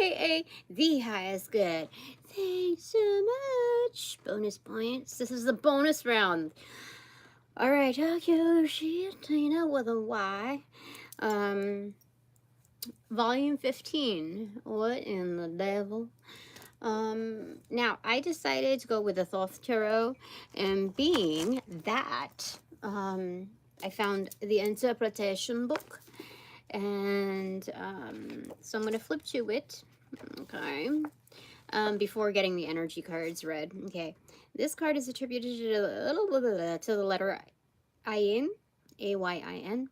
aka the highest good. Thanks so much. Bonus points. This is the bonus round. All right, Tina with a Y. Volume 15. What in the devil? Now I decided to go with the Thoth Tarot, and being that, I found the interpretation book, and so I'm going to flip to it, okay, before getting the energy cards read. Okay, this card is attributed to the letter Ayin, A-Y-I-N,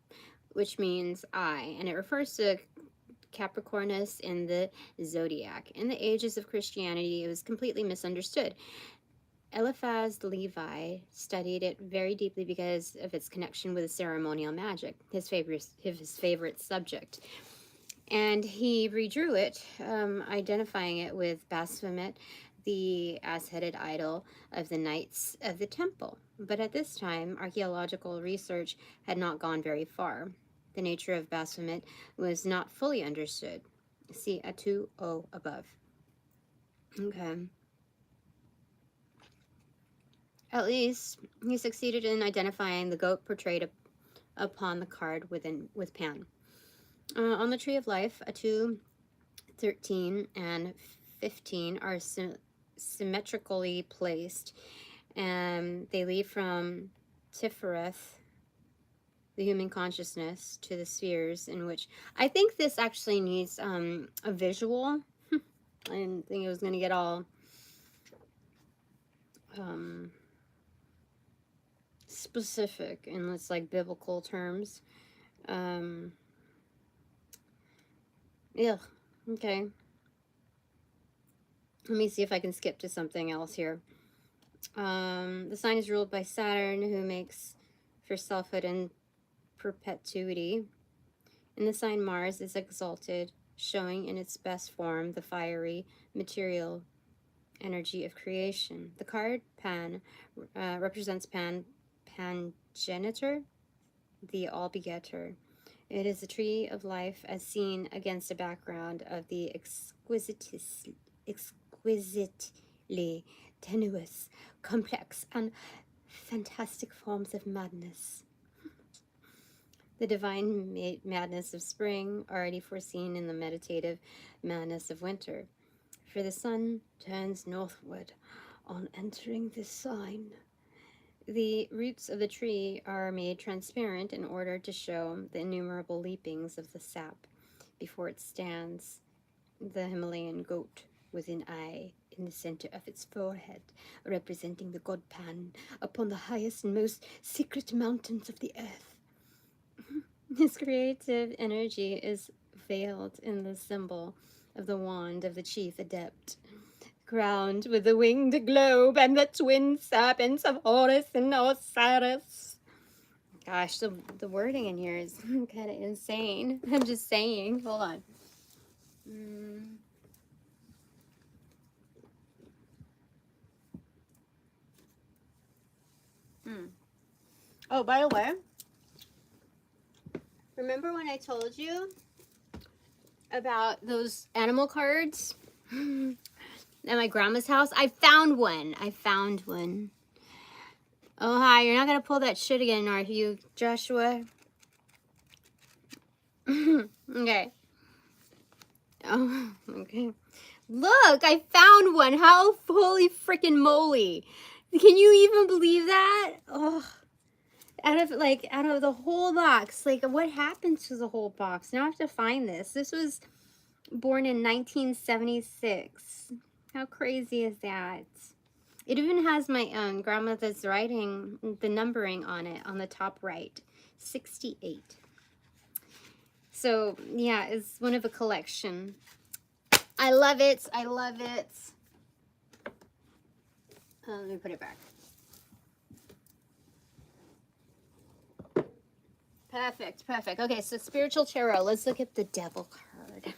which means I, and it refers to Capricornus in the zodiac. In the ages of Christianity, it was completely misunderstood. Eliphaz Levi studied it very deeply because of its connection with ceremonial magic, his favorite subject. And he redrew it, identifying it with Baphomet, the ass-headed idol of the Knights of the Temple. But at this time, archaeological research had not gone very far. The nature of Baphomet was not fully understood. See a 2-0 above. Okay. At least he succeeded in identifying the goat portrayed upon the card with Pan. On the Tree of Life, a 2, 13, and 15 are symmetrically placed, and they lead from Tifereth, the human consciousness, to the spheres in which... I think this actually needs a visual. I didn't think it was going to get all specific in this, like, biblical terms. Yeah, okay. Let me see if I can skip to something else here. The sign is ruled by Saturn, who makes for selfhood and perpetuity. In the sign, Mars is exalted, showing in its best form the fiery material energy of creation. The card Pan represents Pangenitor, the all-begetter. It is a tree of life as seen against a background of the exquisitely tenuous, complex, and fantastic forms of madness. The divine madness of spring, already foreseen in the meditative madness of winter. For the sun turns northward on entering this sign. The roots of the tree are made transparent in order to show the innumerable leapings of the sap. Before it stands the Himalayan goat with an eye in the center of its forehead, representing the god Pan upon the highest and most secret mountains of the earth. His creative energy is veiled in the symbol of the wand of the chief adept, crowned with the winged globe and the twin serpents of Horus and Osiris. Gosh, the wording in here is kind of insane. I'm just saying. Hold on. Oh, by the way, remember when I told you about those animal cards at my grandma's house? I found one. Oh, hi. You're not going to pull that shit again, are you, Joshua? Okay. Oh, okay. Look, I found one. How holy freaking moly. Can you even believe that? Oh, out of the whole box. Like, what happened to the whole box? Now I have to find this. This was born in 1976. How crazy is that? It even has my grandmother's writing, the numbering on it, on the top right. 68. So, yeah, it's one of a collection. I love it. I love it. Let me put it back. Perfect, perfect. Okay, so Spiritual Tarot. Let's look at the Devil card.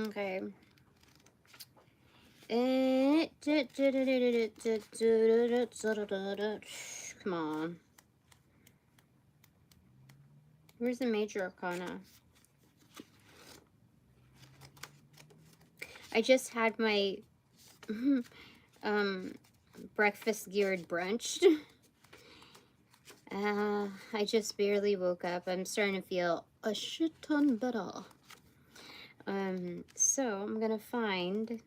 Okay. Come on. Where's the Major Arcana? I just had my breakfast geared brunch. I just barely woke up. I'm starting to feel a shit ton better. So I'm gonna find,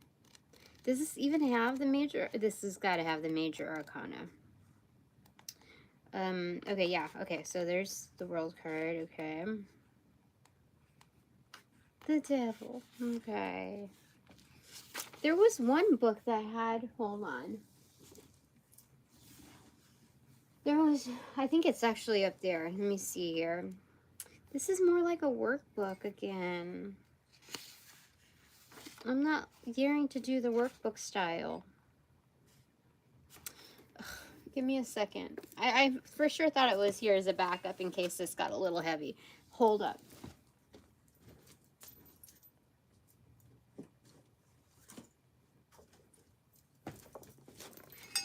does this even have the major? This has got to have the major arcana. Okay, yeah, okay, so there's the world card, okay. The devil, okay. There was one book that had, hold on. There was, I think it's actually up there. Let me see here. This is more like a workbook again. I'm not gearing to do the workbook style. Ugh, give me a second. I for sure thought it was here as a backup in case this got a little heavy. Hold up.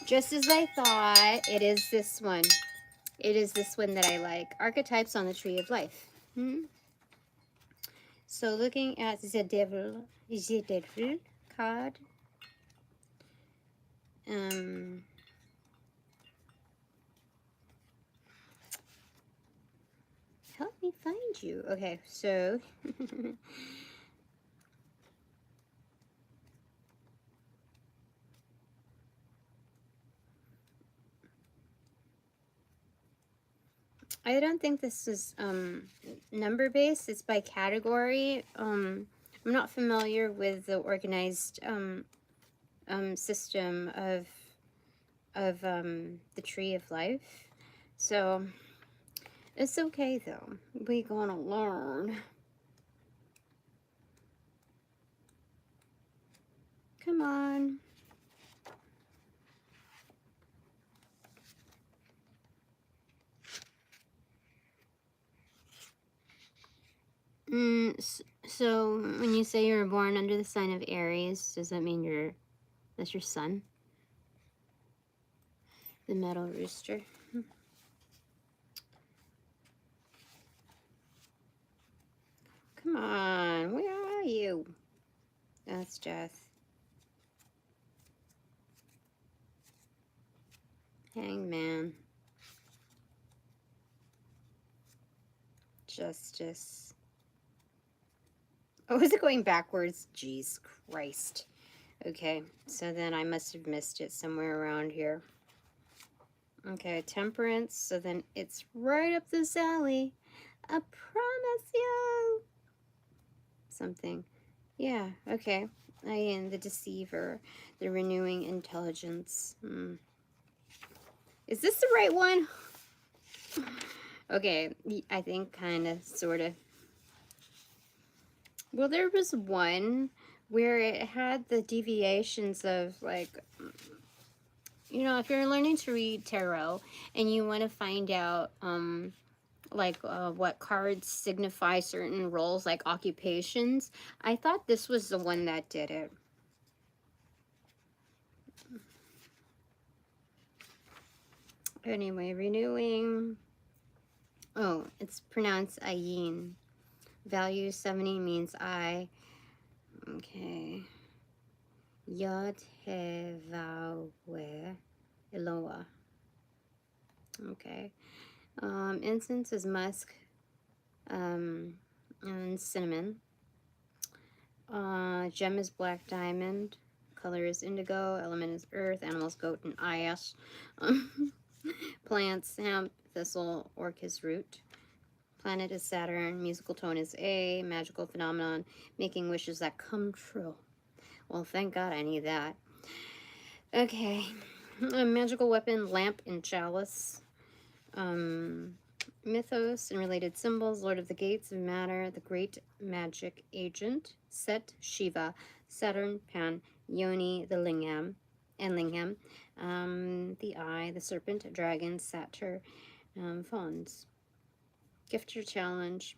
Just as I thought, it is this one. It is this one that I like. Archetypes on the Tree of Life. So looking at the devil card. Help me find you. Okay, so I don't think this is number based. It's by category. I'm not familiar with the organized system of the Tree of Life, so it's okay though. We're gonna learn. Come on. So when you say you were born under the sign of Aries, does that mean that's your sun? The metal rooster. Come on, where are you? That's death. Hangman. Justice. Oh, is it going backwards? Jeez Christ. Okay, so then I must have missed it somewhere around here. Okay, temperance. So then it's right up this alley. I promise you. Something. Yeah, okay. I am the deceiver, the renewing intelligence. Is this the right one? Okay, I think kind of, sort of. Well, there was one where it had the deviations of, like, you know, if you're learning to read tarot and you want to find out, like, what cards signify certain roles, like occupations, I thought this was the one that did it. Anyway, renewing. Oh, it's pronounced Ayin. Value 70 means I. Okay. Yod he vawe Eloah. Okay. Incense is musk, and cinnamon. Gem is black diamond. Color is indigo. Element is earth. Animals goat and ass. Plants hemp, thistle, orchis root. Planet is Saturn. Musical tone is A. Magical phenomenon, making wishes that come true. Well, thank God I need that. Okay. A magical weapon, lamp and chalice. Mythos and related symbols, Lord of the Gates of Matter, the Great Magic Agent, Set, Shiva, Saturn, Pan, Yoni, the Lingam, the Eye, the Serpent, Dragon, Satyr, Fawns. Gift or challenge.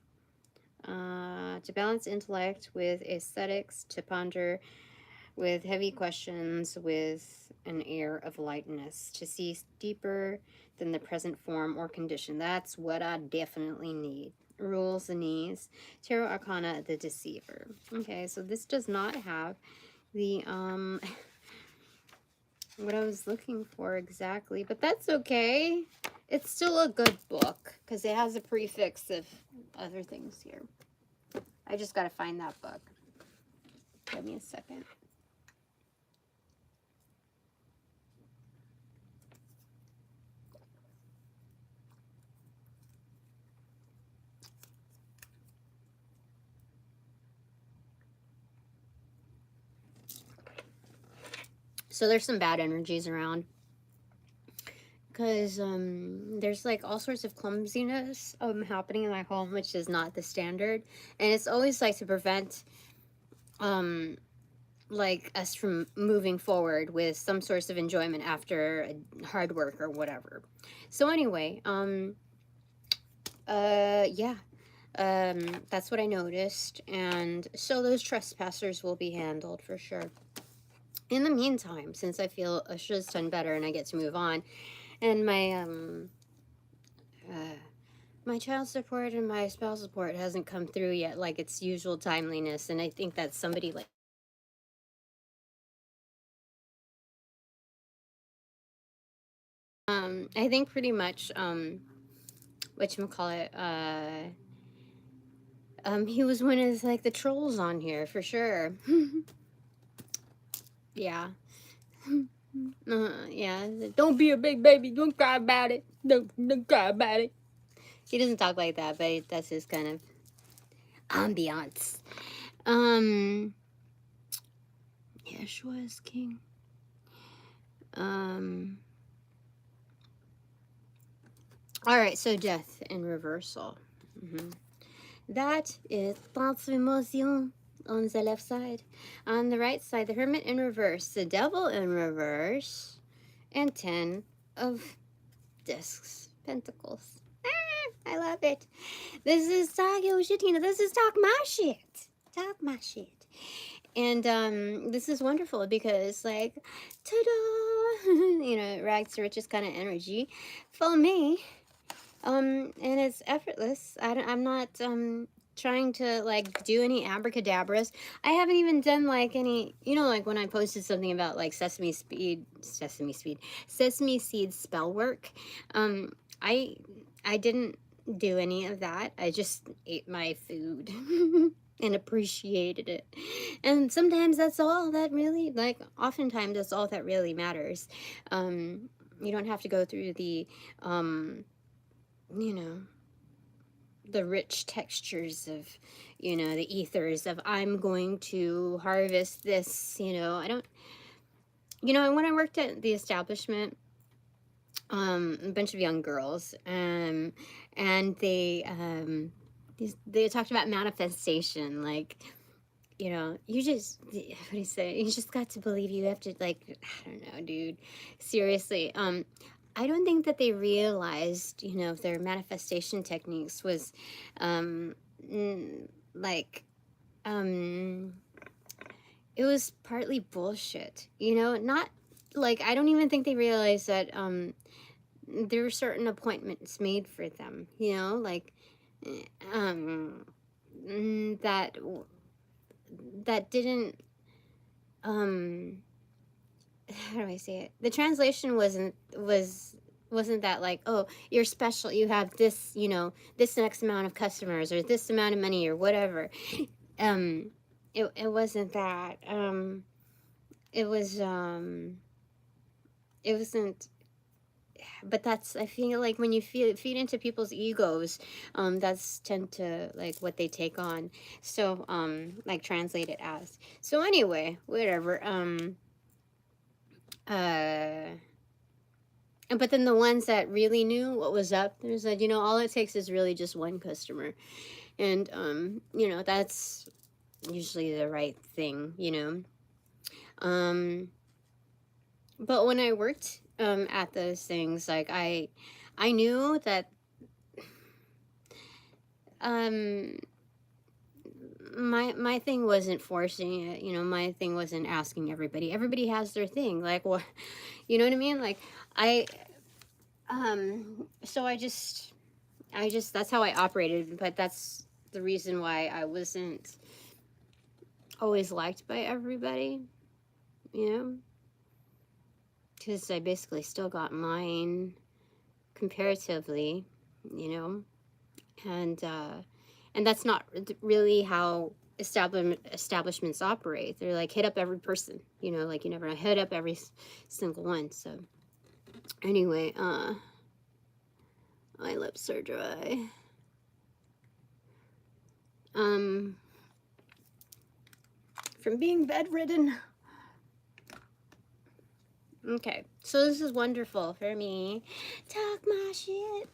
To balance intellect with aesthetics, to ponder with heavy questions with an air of lightness, to see deeper than the present form or condition. That's what I definitely need. Rules and ease. Tarot Arcana, the Deceiver. Okay, so this does not have the what I was looking for exactly, but that's okay. It's still a good book because it has a prefix of other things here. I just got to find that book. Give me a second. So there's some bad energies around because there's like all sorts of clumsiness happening in my home, which is not the standard, and it's always like to prevent like us from moving forward with some source of enjoyment after hard work or whatever. So anyway, yeah, that's what I noticed, and so those trespassers will be handled for sure. In the meantime, since I feel a shiz ton better and I get to move on, and my child support and my spouse support hasn't come through yet like its usual timeliness, and I think that somebody like I think pretty much whatchamacallit, he was one of like the trolls on here for sure. Yeah. Yeah. Don't be a big baby. Don't cry about it. Don't cry about it. He doesn't talk like that, but that's his kind of ambiance. Yeshua is king. All right, so death and reversal. That is transformation on the left side. On the right side, the hermit in reverse, the devil in reverse, and 10 of discs, pentacles. I love it. This is Talk Yo Shitina. This is Talk My Shit. Talk My Shit. And this is wonderful because, like, ta-da! You know, rags to riches kind of energy for me. And it's effortless. I'm not trying to like do any abracadabras. I haven't even done like any, you know, like when I posted something about like sesame seed spell work. I didn't do any of that. I just ate my food and appreciated it. And sometimes that's all that really, like, oftentimes that's all that really matters. You don't have to go through the you know, the rich textures of, you know, the ethers of I'm going to harvest this, you know. I don't, you know, when I worked at the establishment, a bunch of young girls, and they talked about manifestation, like, you know, you just, what do you say? You just got to believe. You have to, like, I don't know, dude. Seriously. I don't think that they realized, you know, their manifestation techniques was, like, it was partly bullshit, you know? Not, like, I don't even think they realized that, there were certain appointments made for them, you know? Like, that didn't how do I say it? The translation wasn't that like, oh, you're special, you have this, you know, this next amount of customers or this amount of money or whatever. It wasn't that. It was it wasn't, but that's, I feel like when you feed into people's egos, that's tend to like what they take on. So like translate it as. So anyway, whatever. But then the ones that really knew what was up, they said, you know, all it takes is really just one customer. And, you know, that's usually the right thing, you know. But when I worked at those things, like I knew that my thing wasn't forcing it, you know. My thing wasn't asking everybody. Everybody has their thing. Like, what, you know what I mean? Like, so I just, that's how I operated, but that's the reason why I wasn't always liked by everybody. you know, because I basically still got mine comparatively, you know, and that's not really how establishments operate. They're like, hit up every person, you know, like you never hit up every single one. So anyway, my lips are dry. From being bedridden. Okay, so this is wonderful for me. Talk my shit.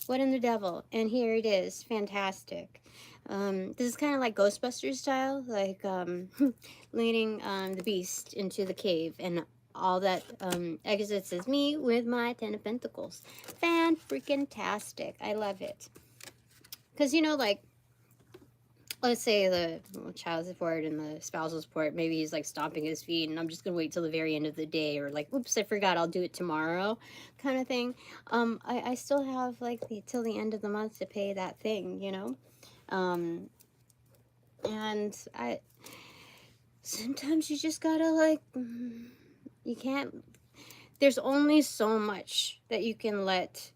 What in the devil? And here it is. Fantastic. This is kind of like Ghostbusters style, like leading the beast into the cave, and all that exits is me with my 10 of Pentacles. Fan-freaking-tastic. I love it. Because, you know, like, let's say the child support and the spousal support, maybe he's like stomping his feet and I'm just gonna wait till the very end of the day, or like, oops, I forgot, I'll do it tomorrow, kind of thing. I still have like till the end of the month to pay that thing, you know. And sometimes you just gotta like, you can't, there's only so much that you can let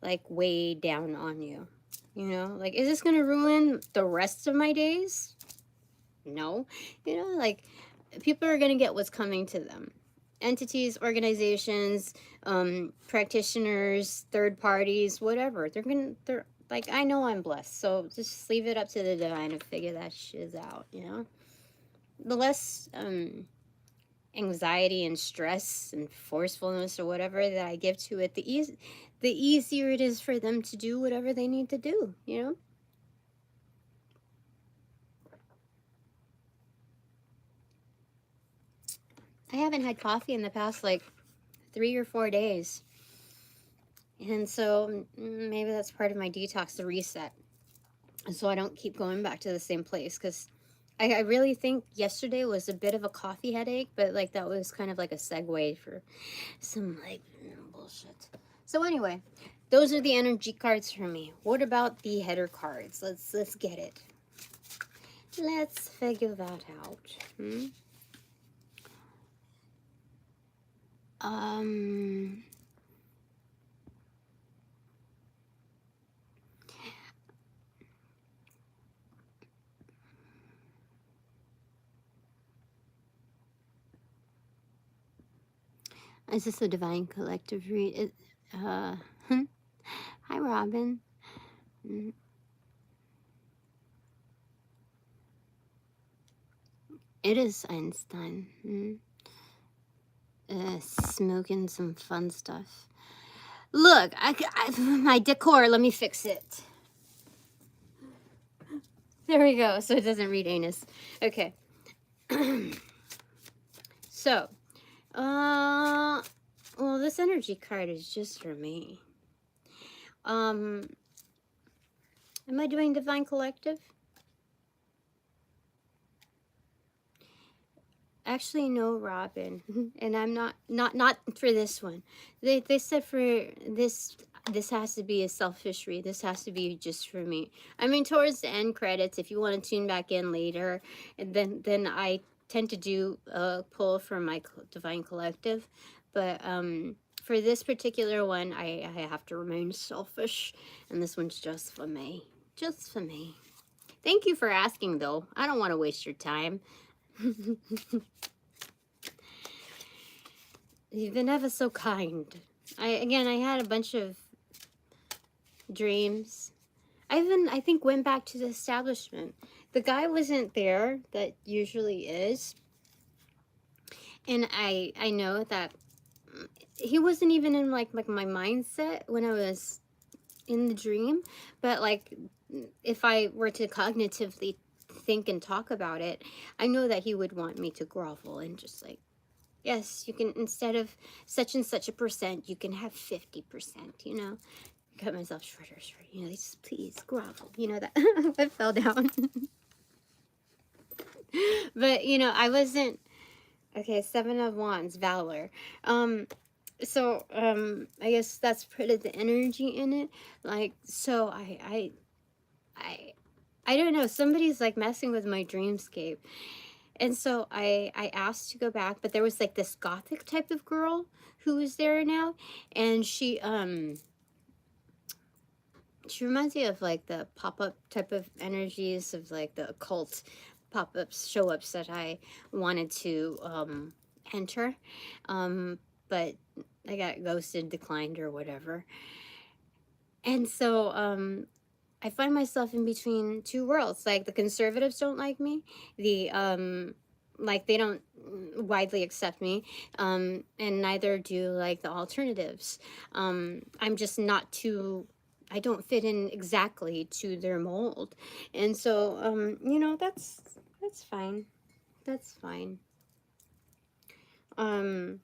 like weigh down on you. You know, like, is this gonna ruin the rest of my days? No. You know, like, people are gonna get what's coming to them. Entities, organizations, practitioners, third parties, whatever. They're like, I know I'm blessed, so just leave it up to the divine to figure that shit out, you know? The less anxiety and stress and forcefulness or whatever that I give to it, the easier it is for them to do whatever they need to do, you know? I haven't had coffee in the past like 3 or 4 days. And so maybe that's part of my detox, the reset. So I don't keep going back to the same place, because I really think yesterday was a bit of a coffee headache, but like that was kind of like a segue for some like bullshit. So anyway, those are the energy cards for me. What about the header cards? Let's get it. Let's figure that out. Is this a divine collective read? Hi, Robin. It is Einstein. Smoking some fun stuff. Look, my decor, let me fix it. There we go, so it doesn't read anus. Okay. So, well, this energy card is just for me. Am I doing Divine Collective? Actually, no, Robin, and I'm not for this one. They said for this has to be a selfish read. This has to be just for me. I mean, towards the end credits, if you want to tune back in later, and then I tend to do a pull from my Divine Collective, but for this particular one, I have to remain selfish, and this one's just for me. Just for me. Thank you for asking, though. I don't want to waste your time. You've been ever so kind. I had a bunch of dreams. I think went back to the establishment. The guy wasn't there that usually is. And I know that he wasn't even in like my mindset when I was in the dream, but like if I were to cognitively think and talk about it, I know that he would want me to grovel and just like, yes, you can, instead of such and such a percent, you can have 50%, you know. Cut myself shorter, you know, just please grovel, you know, that I fell down. But, you know, I wasn't, okay, 7 of Wands, Valor. So, I guess that's part of the energy in it. Like, so I don't know, somebody's like messing with my dreamscape. And so I asked to go back, but there was like this gothic type of girl who was there now, and she reminds me of like the pop-up type of energies of like the occult pop-ups, show-ups that I wanted to enter, but I got ghosted, declined, or whatever. And so I find myself in between two worlds. Like the conservatives don't like me, the like they don't widely accept me, and neither do like the alternatives. I'm just not too. I don't fit in exactly to their mold, and so you know, that's fine. That's fine. Um,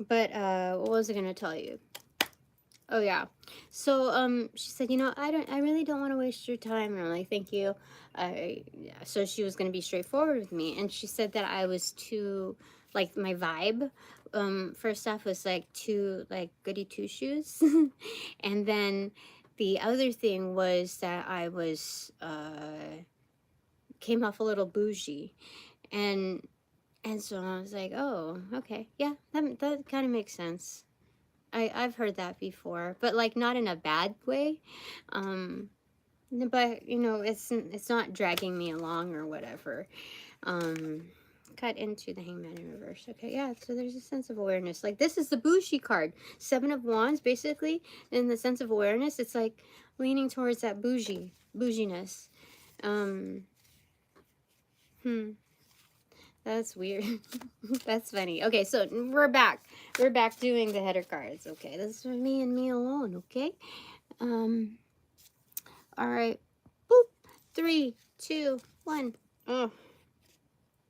but what was I gonna tell you? Oh yeah. So she said, you know, I really don't want to waste your time. And I'm like, thank you. Yeah. So she was gonna be straightforward with me, and she said that I was too, like, my vibe. First off was like too like goody two shoes, and then the other thing was that I was came off a little bougie, and so I was like, oh, okay, yeah, that kind of makes sense. I've heard that before, but like not in a bad way. But you know, it's not dragging me along or whatever. Um, cut into the Hangman in reverse. Okay, yeah. So there's a sense of awareness. Like this is the Bushi card, 7 of Wands, basically. In the sense of awareness, it's like leaning towards that bouginess. Um, hmm. That's weird. That's funny. Okay, so we're back. We're back doing the header cards. Okay, this is for me and me alone. Okay. Um. All right. Boop. 3, 2, 1. Oh,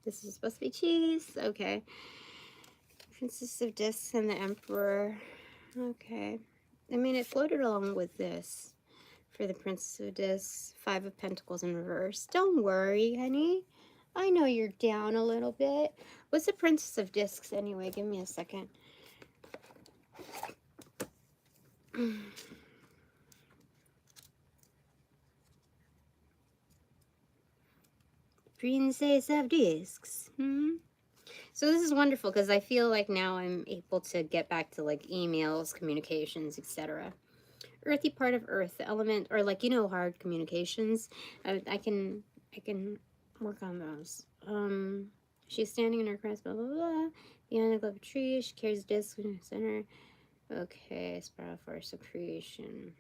this is supposed to be cheese. Okay. Princess of Discs and the Emperor. Okay. I mean, it floated along with this for the Princess of Discs. 5 of Pentacles in reverse. Don't worry, honey. I know you're down a little bit. What's the Princess of Discs anyway? Give me a second. Princess of Discs. So this is wonderful because I feel like now I'm able to get back to like emails, communications, etc. Earthy part of Earth, the element, or like, you know, hard communications. I can work on those. She's standing in her crest, blah blah blah. Behind the club tree, she carries a disc in her center. Okay, spiral force of creation.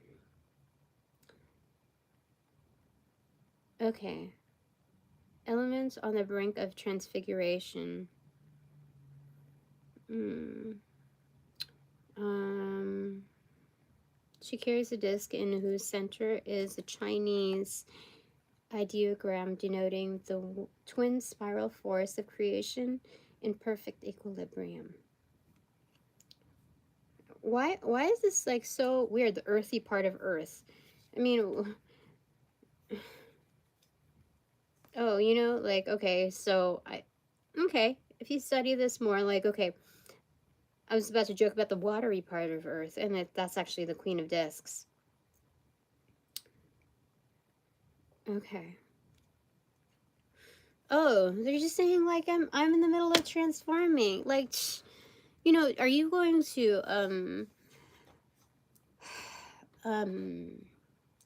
Okay. Elements on the brink of transfiguration. She carries a disc in whose center is a Chinese ideogram denoting the twin spiral force of creation in perfect equilibrium. Why is this like so weird? The earthy part of Earth. I mean, oh, you know, like, okay, so okay, if you study this more, like, okay, I was about to joke about the watery part of Earth, and that's actually the Queen of Discs. Okay. Oh, they're just saying like I'm in the middle of transforming. Like, you know, are you going to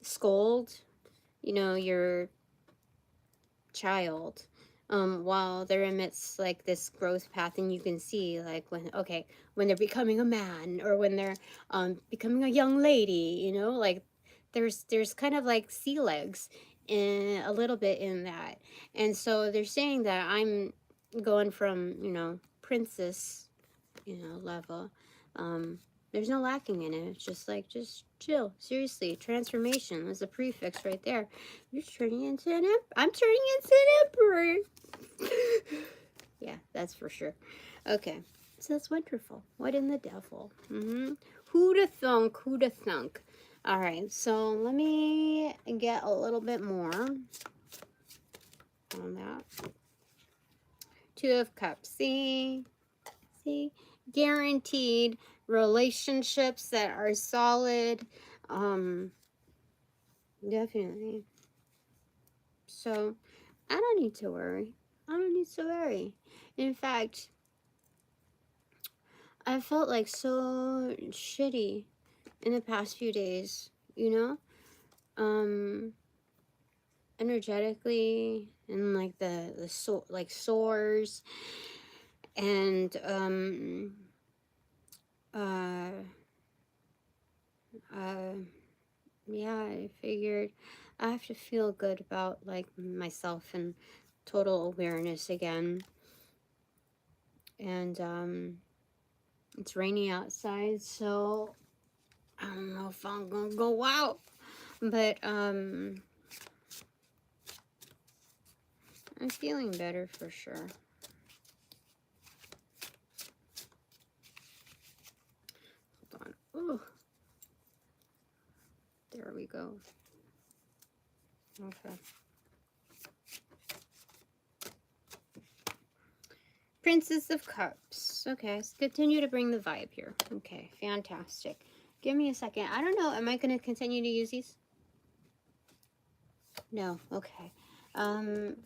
scold, you know, your child while they're amidst like this growth path, and you can see like when they're becoming a man, or when they're becoming a young lady, you know, like there's kind of like sea legs in a little bit in that. And so they're saying that I'm going from, you know, princess, you know, level. There's no lacking in it. It's just like, just chill. Seriously, transformation is a prefix right there. You're turning into an I'm turning into an emperor. Yeah, that's for sure. Okay, so that's wonderful. What in the devil? Who'da thunk? Who'da thunk? All right, so let me get a little bit more on that. 2 of Cups. See, guaranteed relationships that are solid. Definitely. So I don't need to worry. I don't need to worry. In fact, I felt like so shitty in the past few days, you know? Energetically, and like like sores, and uh uh yeah, I figured I have to feel good about like myself and total awareness again. And it's raining outside, so I don't know if I'm gonna go out, but I'm feeling better for sure. Hold on. Oh, there we go. Okay. Princess of Cups. Okay, let's continue to bring the vibe here. Okay, fantastic. Give me a second. I don't know. Am I going to continue to use these? No. Okay.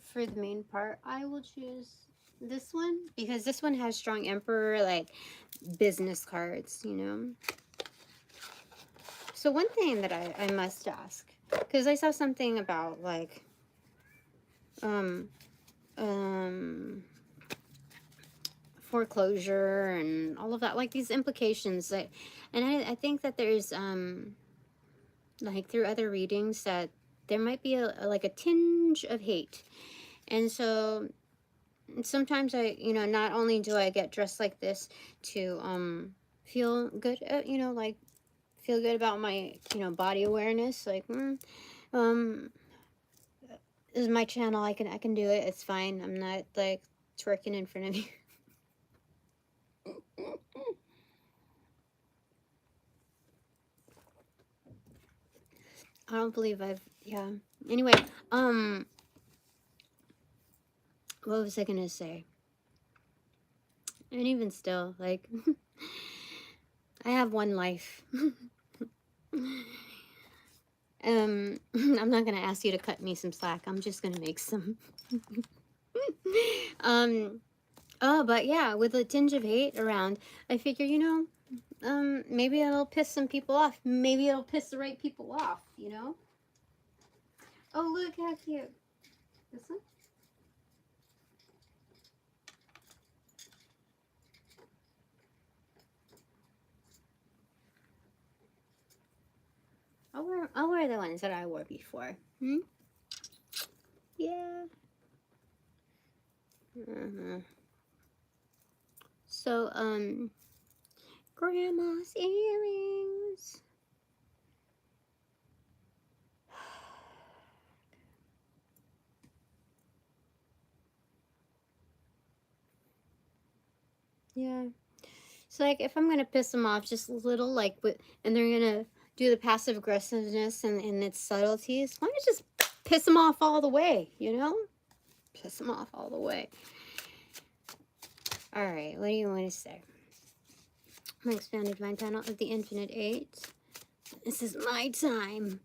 For the main part, I will choose this one because this one has strong Emperor, like business cards, you know. So one thing that I must ask, because I saw something about like, foreclosure and all of that, like these implications that, and I think that there's like through other readings that there might be like a tinge of hate. And so sometimes I, you know, not only do I get dressed like this to feel good, you know, like feel good about my, you know, body awareness, like this is my channel, I can do it, it's fine, I'm not like twerking in front of you. I don't believe yeah. Anyway, what was I gonna say? And even still, like, I have one life. I'm not gonna ask you to cut me some slack. I'm just gonna make some. Oh, but yeah, with a tinge of hate around, I figure, you know, maybe it'll piss some people off. Maybe it'll piss the right people off, you know? Oh, look how cute. This one? I'll wear the ones that I wore before. Hmm? Yeah. So, grandma's earrings. Yeah. So, like, if I'm gonna piss them off, just a little, like, and they're gonna do the passive aggressiveness and its subtleties, why not just piss them off all the way, you know? Piss them off all the way. All right, what do you want to say? My expanded mind panel of the Infinite Eight. This is my time.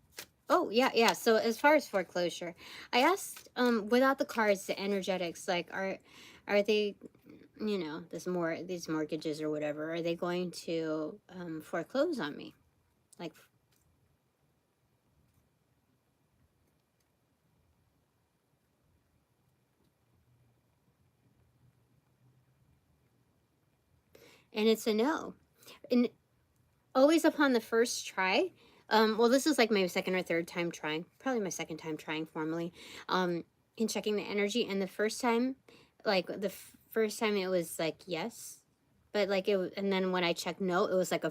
Oh, yeah. So as far as foreclosure, I asked, without the cards, the energetics, like, are they, you know, these mortgages or whatever, are they going to foreclose on me? Like, and it's a no. And always upon the first try, well, this is like my second or third time trying, probably my second time trying formally, in checking the energy. And the first time, like first time it was like yes, but like and then when I checked no, it was like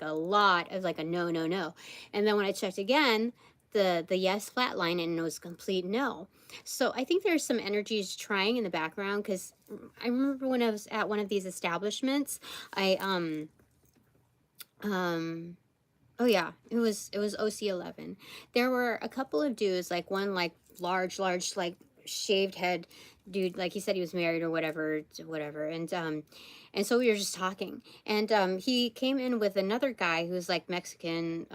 a lot of like a no, no, no. And then when I checked again, the yes flatline, and it was complete no. So I think there's some energies trying in the background, because I remember when I was at one of these establishments, I oh yeah, it was OC11. There were a couple of dudes, like one like large like shaved head dude, like he said he was married or whatever, and so we were just talking, and he came in with another guy who's like Mexican,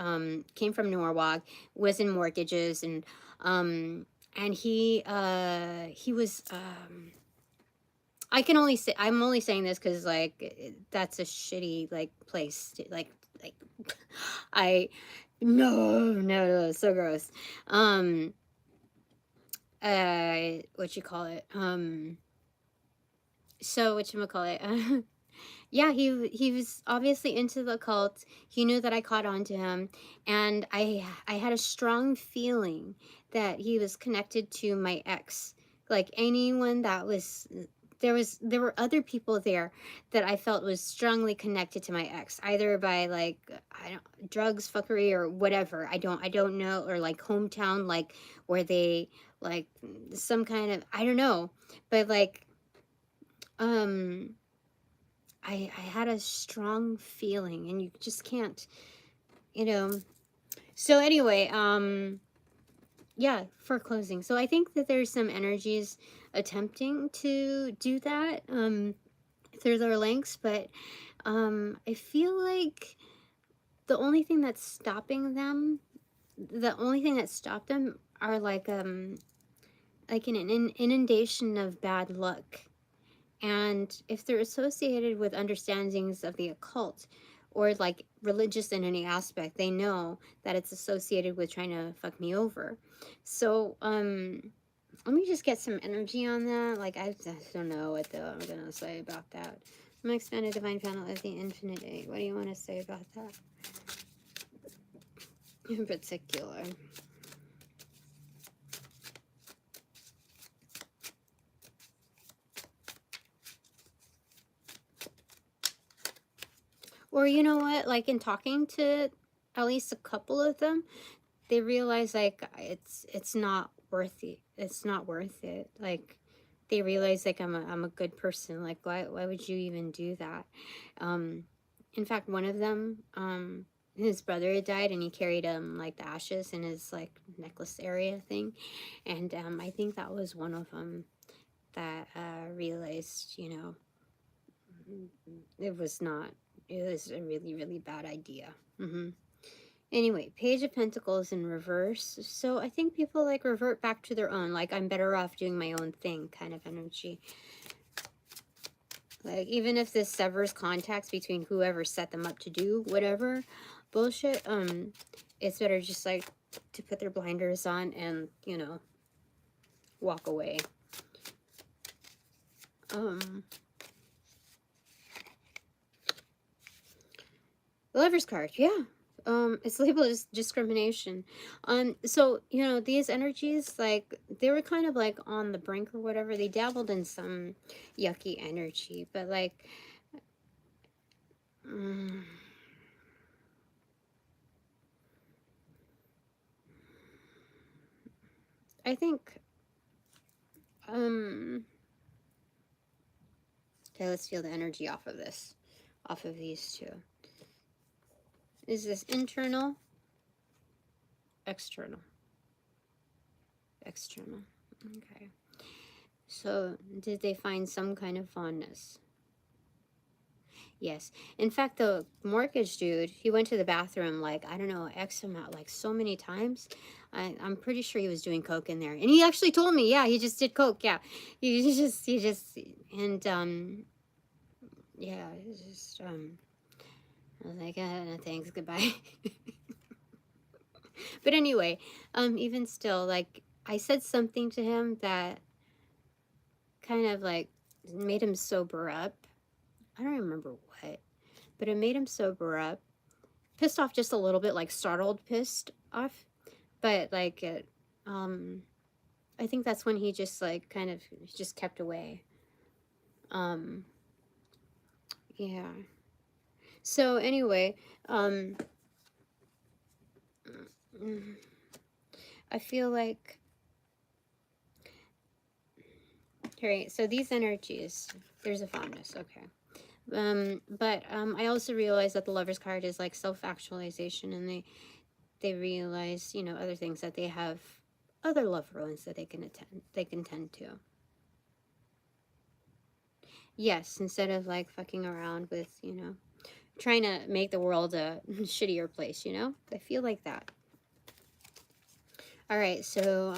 came from Norwalk, was in mortgages, and he was I can only say, I'm only saying this because like that's a shitty like place to, like I no, so gross. What you call it? So whatchamacallit? Yeah, he was obviously into the cult. He knew that I caught on to him, and I had a strong feeling that he was connected to my ex. Like anyone that was there were other people there that I felt was strongly connected to my ex, either by like I don't drugs, fuckery, or whatever. I don't know, or like hometown, like where they like some kind of I don't know, but like um I had a strong feeling, and you just can't, you know. So anyway, yeah, for closing. So I think that there's some energies attempting to do that through their links, but I feel like the only thing that's stopping them, the only thing that stopped them are like an inundation of bad luck. And if they're associated with understandings of the occult or like religious in any aspect, they know that it's associated with trying to fuck me over. So, let me just get some energy on that. Like, I don't know what I'm going to say about that. I'm expanded divine panel of the infinite eight. What do you want to say about that in particular? Or you know what, like in talking to at least a couple of them, they realize like it's not worth it. It's not worth it. Like they realize like I'm a good person. Like why would you even do that? In fact, one of them, his brother had died, and he carried like the ashes in his like necklace area thing, and I think that was one of them that realized, you know, it was not. It was a really, really bad idea. Anyway, Page of Pentacles in reverse. So I think people like revert back to their own. Like I'm better off doing my own thing kind of energy. Like even if this severs contacts between whoever set them up to do whatever bullshit, it's better just like to put their blinders on and, you know, walk away. The Lover's card, yeah. It's labeled as discrimination. So, you know, these energies, like, they were kind of like on the brink or whatever. They dabbled in some yucky energy, but like, I think, okay, let's feel the energy off of this, off of these two. Is this internal? External. External. Okay. So, did they find some kind of fondness? Yes. In fact, the mortgage dude, he went to the bathroom like, I don't know, X amount, like so many times. I'm pretty sure he was doing coke in there. And he actually told me, yeah, he just did coke. Yeah. He just, and, yeah, it's just, I was like, no, thanks, goodbye. But anyway, even still, like, I said something to him that kind of like made him sober up. I don't remember what, but it made him sober up. Pissed off just a little bit, like startled, pissed off. But like it, I think that's when he just like kind of just kept away. Yeah. So anyway, I feel like, right, so these energies, there's a fondness, okay. But I also realize that the Lover's card is like self-actualization, and they realize, you know, other things, that they have other loved ones that they can tend to. Yes, instead of like fucking around with, you know, trying to make the world a shittier place, you know? I feel like that. All right, so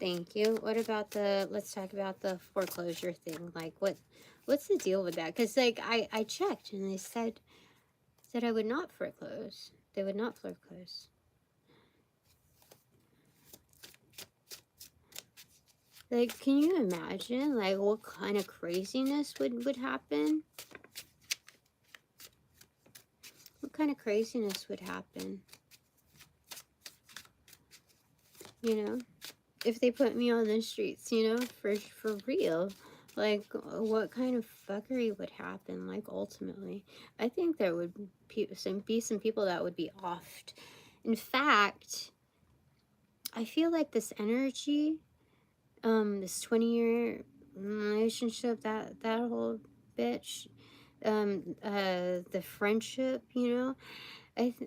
Thank you. What about the, let's talk about the foreclosure thing. Like what's the deal with that? Because like I checked and they said I would not foreclose. They would not foreclose. Like, can you imagine like what kind of craziness would happen? What kind of craziness would happen? You know? If they put me on the streets, you know, for real. Like, what kind of fuckery would happen, like, ultimately? I think there would be some people that would be offed. In fact, I feel like this energy, this 20-year relationship, that whole bitch, the friendship, you know,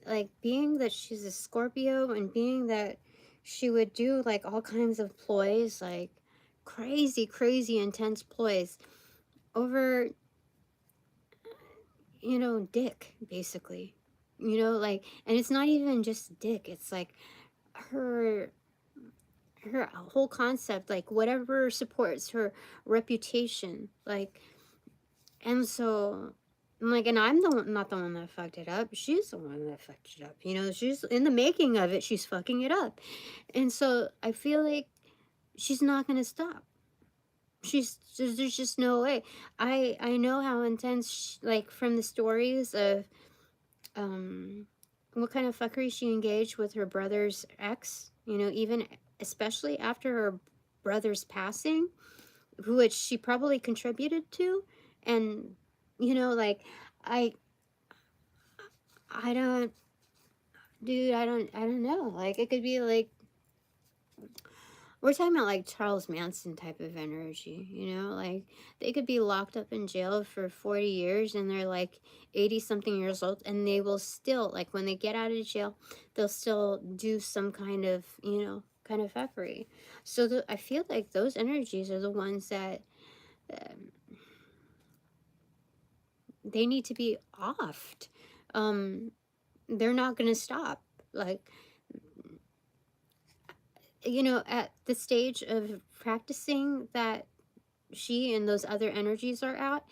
like, being that she's a Scorpio and being that she would do like all kinds of ploys, like crazy intense ploys over, you know, dick, basically, you know, like, and it's not even just dick, it's like her her whole concept, like whatever supports her reputation, like. And so, like, and I'm the one, not the one that fucked it up. She's the one that fucked it up. You know, she's in the making of it. She's fucking it up. And so I feel like she's not going to stop. There's just no way. I know how intense, like, from the stories of, what kind of fuckery she engaged with her brother's ex, you know, even especially after her brother's passing, which she probably contributed to. And, you know, like, I I don't, dude, I don't know. Like, it could be like, we're talking about like Charles Manson type of energy, you know? Like, they could be locked up in jail for 40 years and they're like 80 something years old, and they will still, like, when they get out of jail, they'll still do some kind of, you know, kind of fuckery. So I feel like those energies are the ones that, um, they need to be offed. They're not going to stop. Like, you know, at the stage of practicing that she and those other energies are at,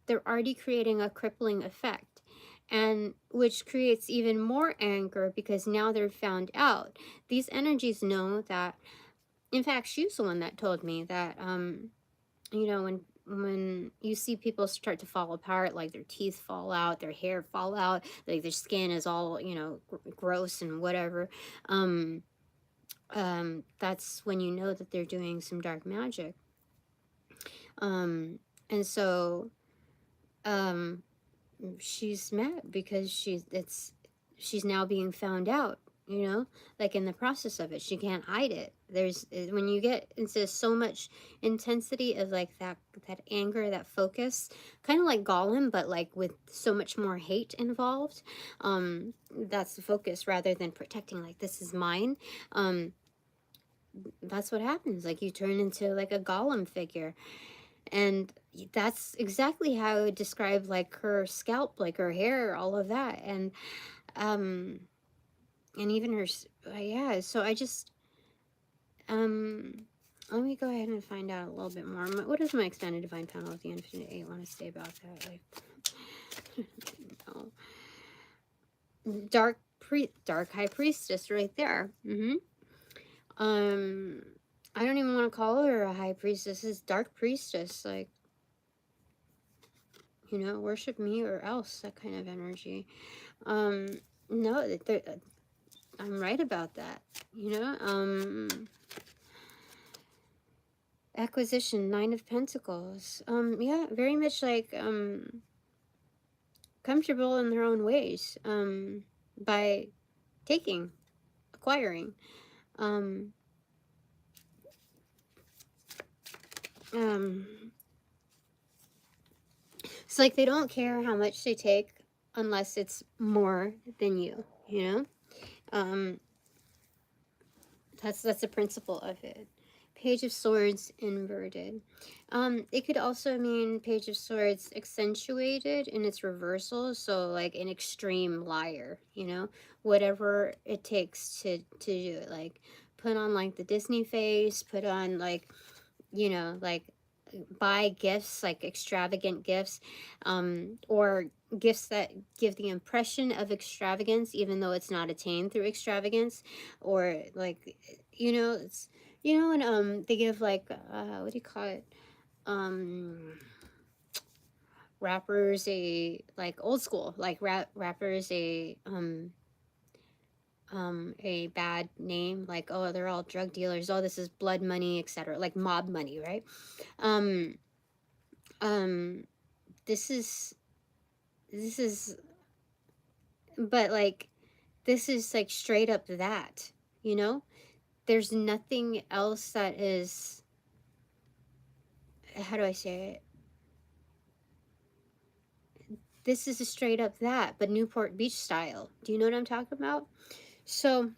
they're already creating a crippling effect, and which creates even more anger because now they're found out. These energies know that, in fact, she's the one that told me that, you know, when you see people start to fall apart, like their teeth fall out, their hair fall out, like their skin is all, you know, gross and whatever, that's when you know that they're doing some dark magic. And so, um, she's mad because she's now being found out, you know, like, in the process of it, she can't hide it. There's, when you get into so much intensity of like that anger, that focus, kind of like Gollum, but like with so much more hate involved. That's the focus rather than protecting, like, this is mine. That's what happens, like, you turn into like a Gollum figure. And that's exactly how I would describe like her scalp, like her hair, all of that. Um and even her yeah, so I just, let me go ahead and find out a little bit more. What does my expanded divine panel with the infinite eight want to say about that? Like, no. Dark high priestess right there. I don't even want to call her a high priestess. It's dark priestess, like, you know, worship me or else, that kind of energy. No, I'm right about that, you know. Acquisition, Nine of Pentacles. Yeah, very much like, comfortable in their own ways, by acquiring, um, um, it's like they don't care how much they take unless it's more than you know. That's the principle of it. Page of Swords inverted. It could also mean Page of Swords accentuated in its reversal, so like an extreme liar, you know, whatever it takes to do it, like put on like the Disney face, put on like, you know, like buy gifts, like extravagant gifts, or gifts that give the impression of extravagance even though it's not attained through extravagance, or like, you know, it's, you know, when they give like what do you call it, rappers a, like old school, like rappers a bad name, like, oh, they're all drug dealers, oh, this is blood money, etc., like mob money, right? um um this is this is but like this is like straight up that, you know, there's nothing else that is, how do I say it, this is a straight up that, but Newport Beach style. Do you know what I'm talking about? So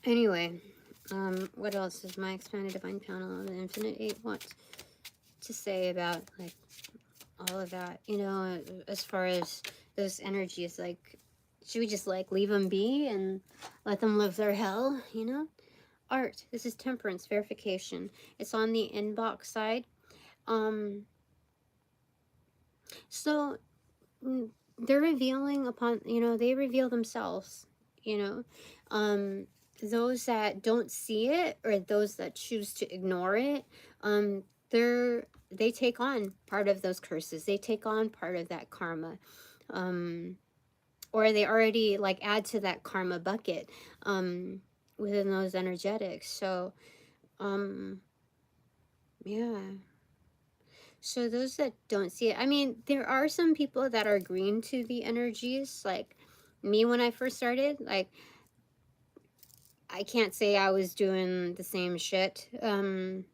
anyway, what else is my expanded divine panel of the infinite eight want to say about like all of that, you know, as far as those energies, like, should we just like leave them be and let them live their hell, you know? Art, this is temperance verification. It's on the inbox side. So they're revealing upon, you know, they reveal themselves, you know. Those that don't see it, or those that choose to ignore it, they take on part of those curses, they take on part of that karma, or they already like add to that karma bucket within those energetics. So yeah, so those that don't see it, I mean, there are some people that are green to the energies, like me when I first started. Like, I can't say I was doing the same shit in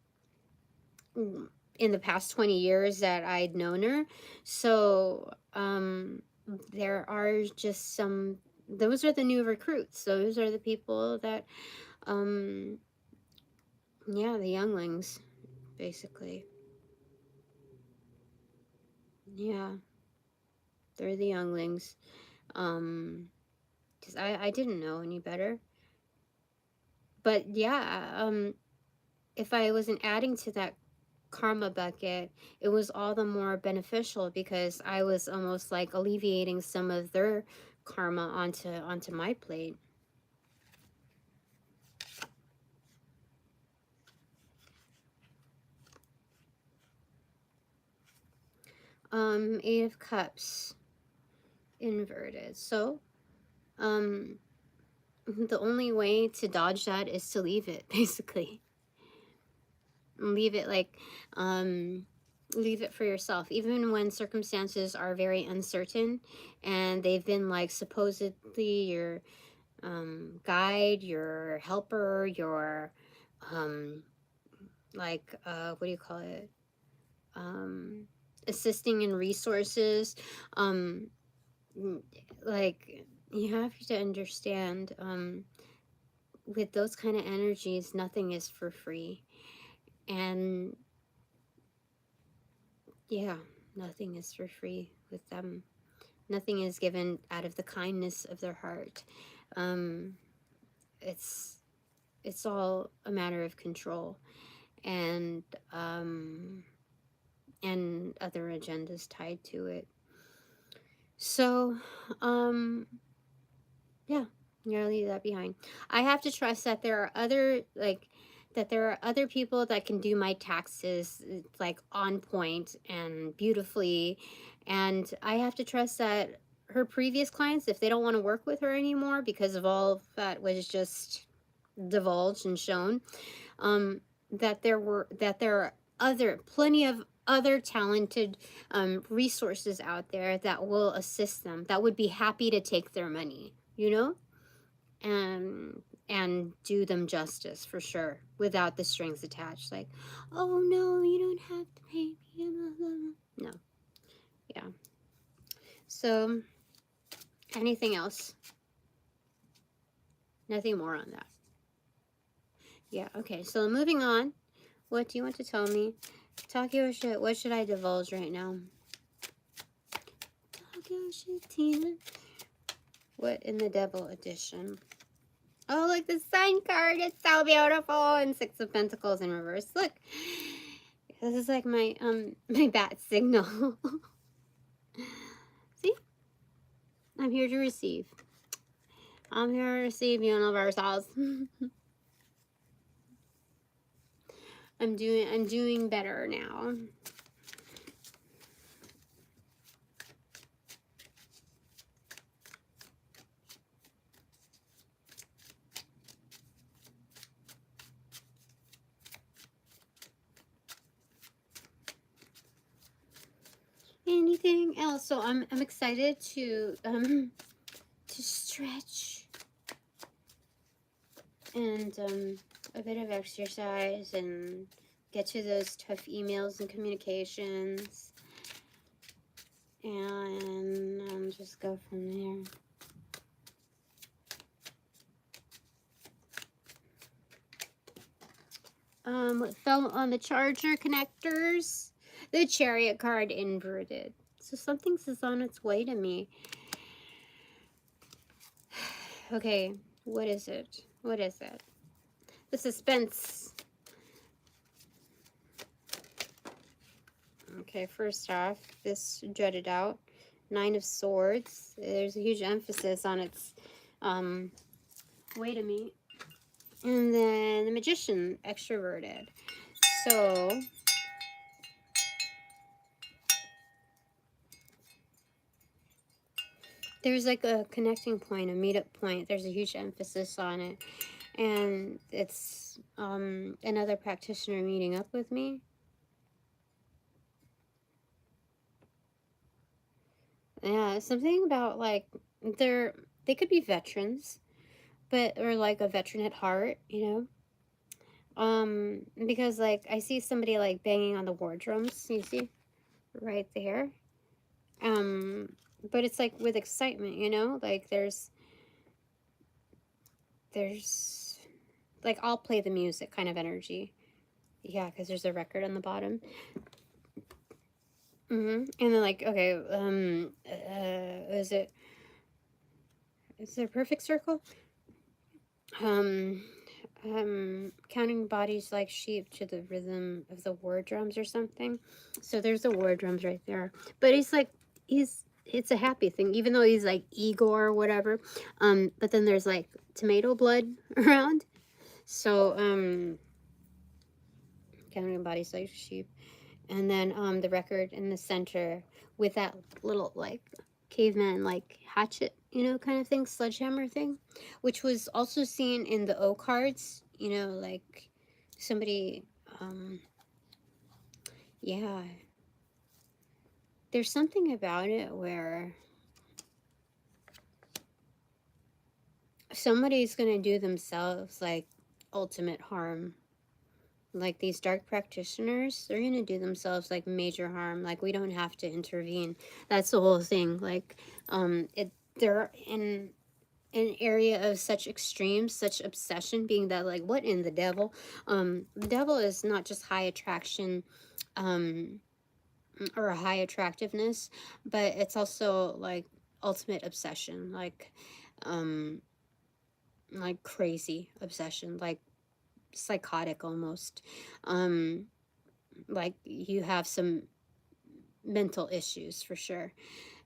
the past 20 years that I'd known her. So there are just some, those are the new recruits, those are the people that yeah, the younglings, basically. Yeah, they're the younglings. Because I didn't know any better. But yeah, if I wasn't adding to that karma bucket, it was all the more beneficial because I was almost like alleviating some of their karma onto my plate. Eight of Cups inverted. So the only way to dodge that is to leave it, basically. Leave it, like, leave it for yourself, even when circumstances are very uncertain and they've been like supposedly your guide, your helper, your like what do you call it, assisting in resources. Like, you have to understand, with those kind of energies, nothing is for free. And yeah, nothing is for free with them. Nothing is given out of the kindness of their heart. It's all a matter of control and other agendas tied to it. So yeah, I'm gonna leave that behind. I have to trust that there are other, like, that there are other people that can do my taxes like on point and beautifully, and I have to trust that her previous clients, if they don't want to work with her anymore because of all that was just divulged and shown, that there are plenty of other talented resources out there that will assist them, that would be happy to take their money, you know, and do them justice for sure, without the strings attached, like, oh no, you don't have to pay me, blah, blah, blah. No. Yeah. So anything else? Nothing more on that. Yeah. Okay, so moving on. What do you want to tell me? Talk your shit. What should I divulge right now? Talk your shit, Tina. What in the Devil edition? Oh, look, the Sun card. It's so beautiful. And Six of Pentacles in reverse. Look. This is like my my bat signal. See? I'm here to receive. I'm here to receive, universe. I'm doing better now. Anything else? So I'm excited to stretch and a bit of exercise and get to those tough emails and communications, and just go from there. What fell on the charger connectors? The Chariot card inverted. So something's is on its way to me. Okay, what is it? What is it? The suspense. Okay, first off, this jutted out. 9 of Swords. There's a huge emphasis on its way to me. And then the Magician, extroverted. So there's like a connecting point, a meetup point. There's a huge emphasis on it. And it's another practitioner meeting up with me. Yeah, something about like they could be veterans, but or like a veteran at heart, you know. Because like I see somebody like banging on the war drums, you see, right there. But it's like with excitement, you know, like there's like I'll play the music kind of energy. Yeah, because there's a record on the bottom. And then like, okay, is it a perfect circle? Counting bodies like sheep to the rhythm of the war drums or something. So there's the war drums right there. But he's like, it's a happy thing, even though he's like Igor or whatever. But then there's like tomato blood around. So, counting bodies like sheep. And then the record in the center with that little like caveman like hatchet, you know, kind of thing, sledgehammer thing, which was also seen in the O cards, you know, like somebody, yeah. There's something about it where somebody's gonna do themselves like ultimate harm. Like these dark practitioners, they're gonna do themselves like major harm. Like we don't have to intervene. That's the whole thing. Like they're in an area of such extreme, such obsession, being that like what in the devil? The devil is not just high attraction or a high attractiveness, but it's also like ultimate obsession, like crazy obsession, like psychotic almost. Like you have some mental issues for sure,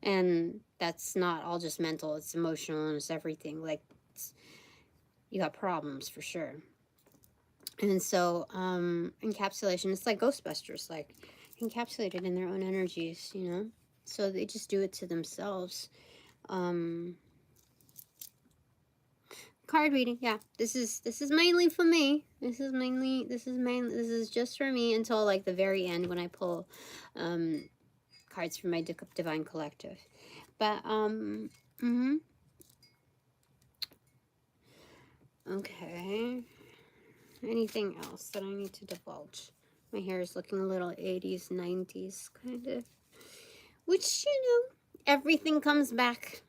and that's not all just mental, it's emotional and it's everything. Like you got problems for sure. And so encapsulation, it's like Ghostbusters, like encapsulated in their own energies, you know, so they just do it to themselves. Card reading, yeah, this is mainly for me. This is just for me until like the very end when I pull cards from my Divine Collective. But okay, anything else that I need to divulge? My hair is looking a little 80s 90s kind of, which, you know, everything comes back.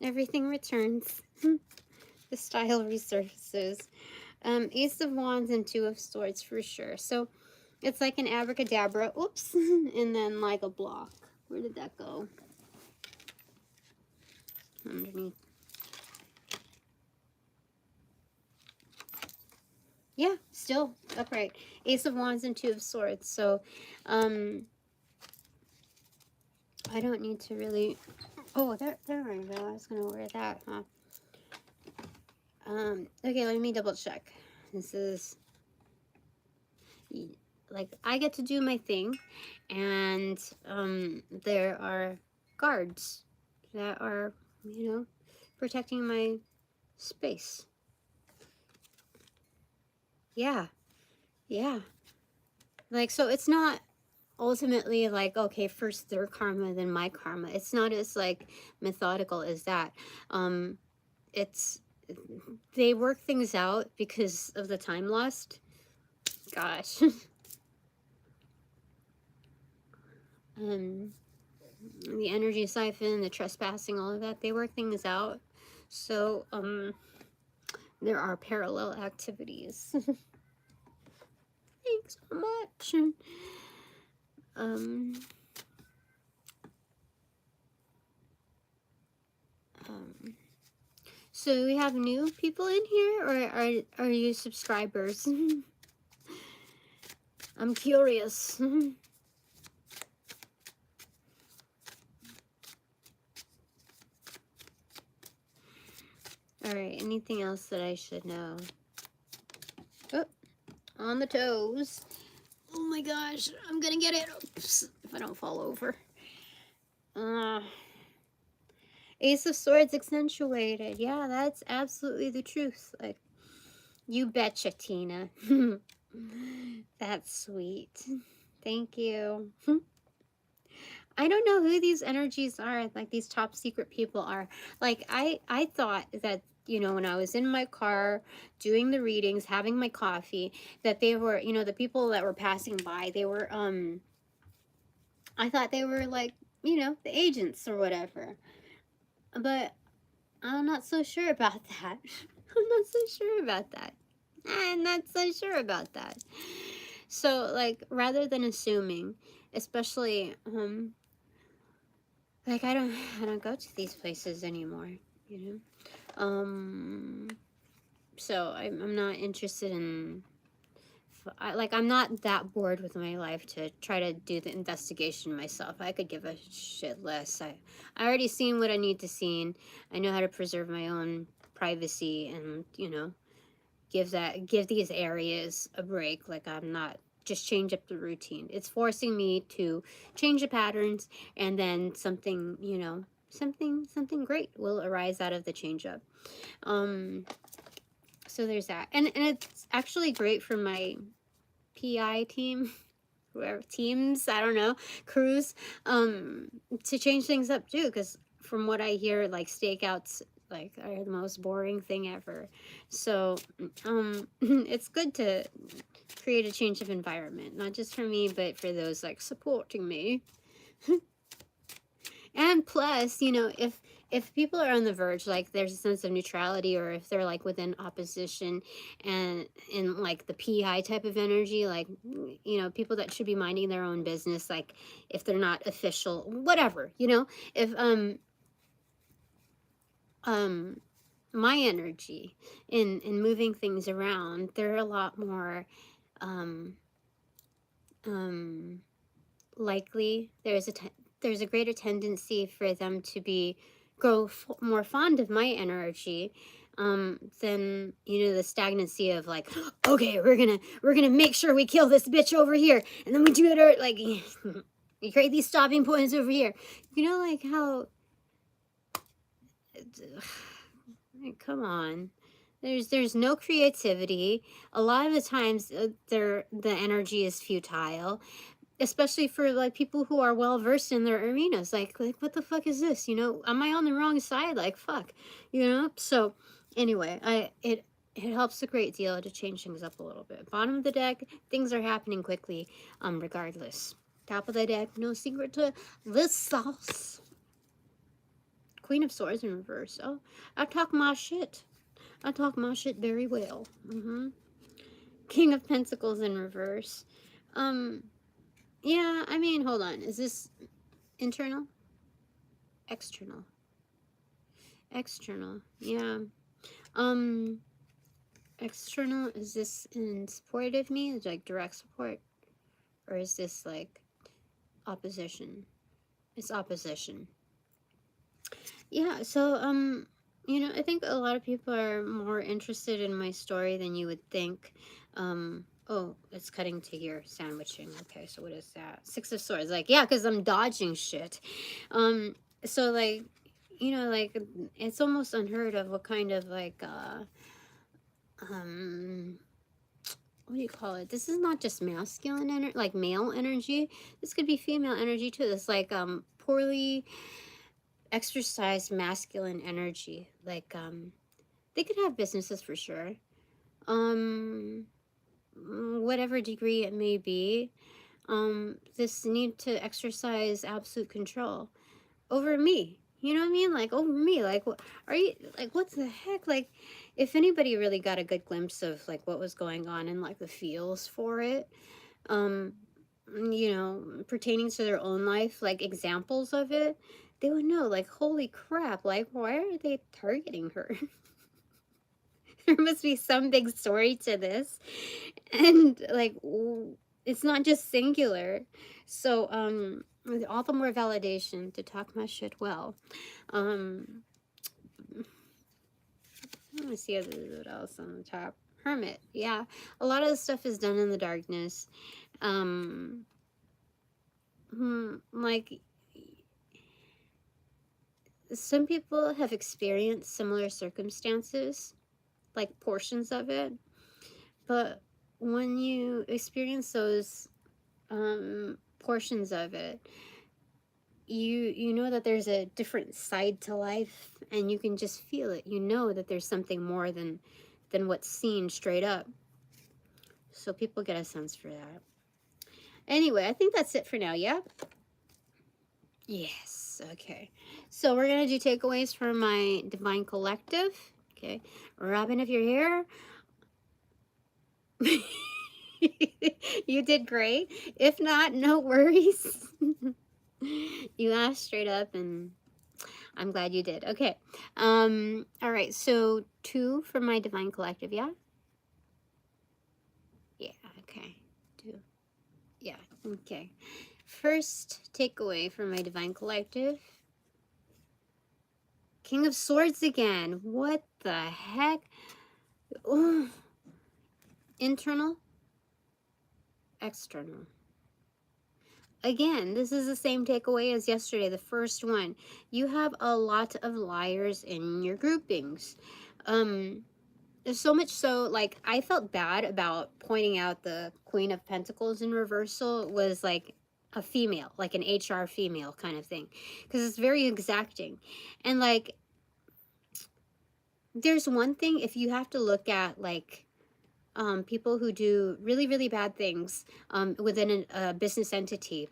Everything returns. The style resurfaces. Ace of Wands and Two of Swords for sure. So it's like an abracadabra. Oops. And then like a block. Where did that go? underneath. Yeah, still upright. Ace of Wands and Two of Swords. So, I don't need to really... Oh, there we go. I was going to wear that, huh? Okay, let me double check. This is... Like, I get to do my thing. And, there are guards that are, you know, protecting my space. Yeah. Yeah. Like, so it's not ultimately like, okay, first their karma, then my karma. It's not as like methodical as that. It's, they work things out because of the time lost. Gosh. The energy siphon, the trespassing, all of that, they work things out. So, there are parallel activities. Thanks so much. So we have new people in here, or are you subscribers? I'm curious. Alright, anything else that I should know? Oh, on the toes. Oh my gosh, I'm gonna get it. Oops, if I don't fall over. Ace of Swords accentuated. Yeah, that's absolutely the truth. Like, you betcha, Tina. That's sweet. Thank you. I don't know who these energies are, like these top secret people are. Like, I thought that, you know, when I was in my car doing the readings, having my coffee, that they were, you know, the people that were passing by, they were, I thought they were like, you know, the agents or whatever. But I'm not so sure about that. I'm not so sure about that. I'm not so sure about that. So, like, rather than assuming, especially, like, I don't go to these places anymore, you know? So I'm not interested in, like, I'm not that bored with my life to try to do the investigation myself. I could give a shit less. I already seen what I need to see. I know how to preserve my own privacy and, you know, give these areas a break. Like, I'm not just change up the routine. It's forcing me to change the patterns, and then something, you know, something great will arise out of the change up. So there's that. And it's actually great for my PI team, whoever teams, I don't know, crews, to change things up too, because from what I hear, like, stakeouts, like, are the most boring thing ever. So it's good to create a change of environment, not just for me, but for those like supporting me. And plus, you know, if people are on the verge, like there's a sense of neutrality, or if they're like within opposition and in like the PI type of energy, like, you know, people that should be minding their own business, like if they're not official, whatever, you know, if my energy in moving things around, they're a lot more likely, there's a greater tendency for them to grow more fond of my energy, than, you know, the stagnancy of like, okay, we're gonna make sure we kill this bitch over here, and then we do it, or like, you create these stopping points over here, you know, like how, like, come on. There's no creativity. A lot of the times, the energy is futile, especially for like people who are well versed in their arenas. Like what the fuck is this? You know, am I on the wrong side? Like, fuck, you know. So anyway, it helps a great deal to change things up a little bit. Bottom of the deck, things are happening quickly, regardless. Top of the deck, no secret to this sauce. Queen of Swords in reverse. Oh, I talk my shit. I talk my shit very well. King of Pentacles in reverse. Yeah, I mean, hold on. Is this internal? External. External. Yeah. Um, external, is this in support of me? Is like direct support? Or is this like opposition? It's opposition. Yeah, so you know, I think a lot of people are more interested in my story than you would think. Oh, it's cutting to here, sandwiching. Okay, so what is that? Six of Swords. Like, yeah, because I'm dodging shit. Um, so like, you know, like it's almost unheard of what kind of like um what do you call it? This is not just masculine energy, like male energy. This could be female energy too. It's like poorly exercised masculine energy. Like they could have businesses for sure. Um whatever degree it may be. This need to exercise absolute control over me. You know what I mean? Like over me. Like what are you like what the heck? Like if anybody really got a good glimpse of like what was going on and like the feels for it, um, you know, pertaining to their own life, like examples of it, they would know, like, holy crap, like why are they targeting her? There must be some big story to this. And like it's not just singular. So all the more validation to talk my shit well. Um let me see what else on the top. Hermit. Yeah. A lot of the stuff is done in the darkness. Um like some people have experienced similar circumstances, like portions of it, but when you experience those portions of it, you know that there's a different side to life, and you can just feel it. You know that there's something more than what's seen straight up. So people get a sense for that. Anyway, I think that's it for now. Yeah. Yes. Okay. So we're gonna do takeaways from my Divine Collective. Okay. Robin, if you're here, you did great. If not, no worries. You asked straight up, and I'm glad you did. Okay. All right. So 2 from my Divine Collective. Yeah. Yeah. Okay. 2. Yeah. Okay. First takeaway from my Divine Collective. King of Swords again. What the heck? Ooh. Internal, external. Again, this is the same takeaway as yesterday, the first one. You have a lot of liars in your groupings. So much so, like, I felt bad about pointing out the Queen of Pentacles in reversal was like a female, like an HR female kind of thing, because it's very exacting. And like, there's one thing if you have to look at like people who do really, really bad things within a business entity.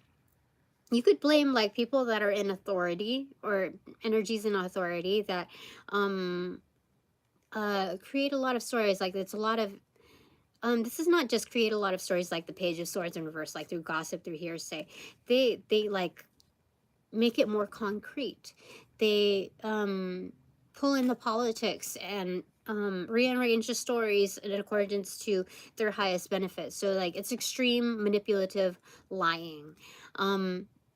You could blame like people that are in authority or energies in authority that um, create a lot of stories. Like it's a lot of this is not just create a lot of stories like the Page of Swords in reverse, like through gossip, through hearsay. They like make it more concrete. They pull in the politics and rearrange the stories in accordance to their highest benefit. So like it's extreme manipulative lying.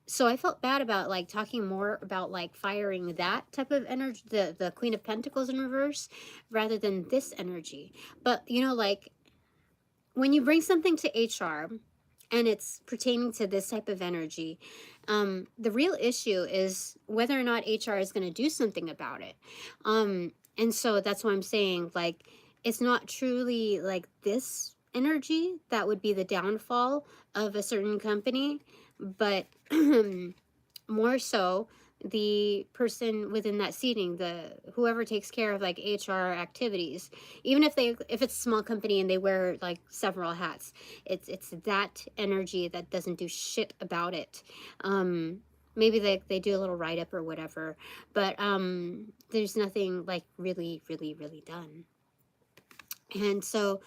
So I felt bad about like talking more about like firing that type of energy, the Queen of Pentacles in reverse, rather than this energy. But you know, like when you bring something to HR and it's pertaining to this type of energy, the real issue is whether or not HR is going to do something about it. And so that's why I'm saying, like, it's not truly like this energy that would be the downfall of a certain company, but more so the person within that seating, the whoever takes care of like HR activities, even if it's a small company and they wear like several hats, it's that energy that doesn't do shit about it. Maybe they do a little write-up or whatever, but there's nothing like really done. And so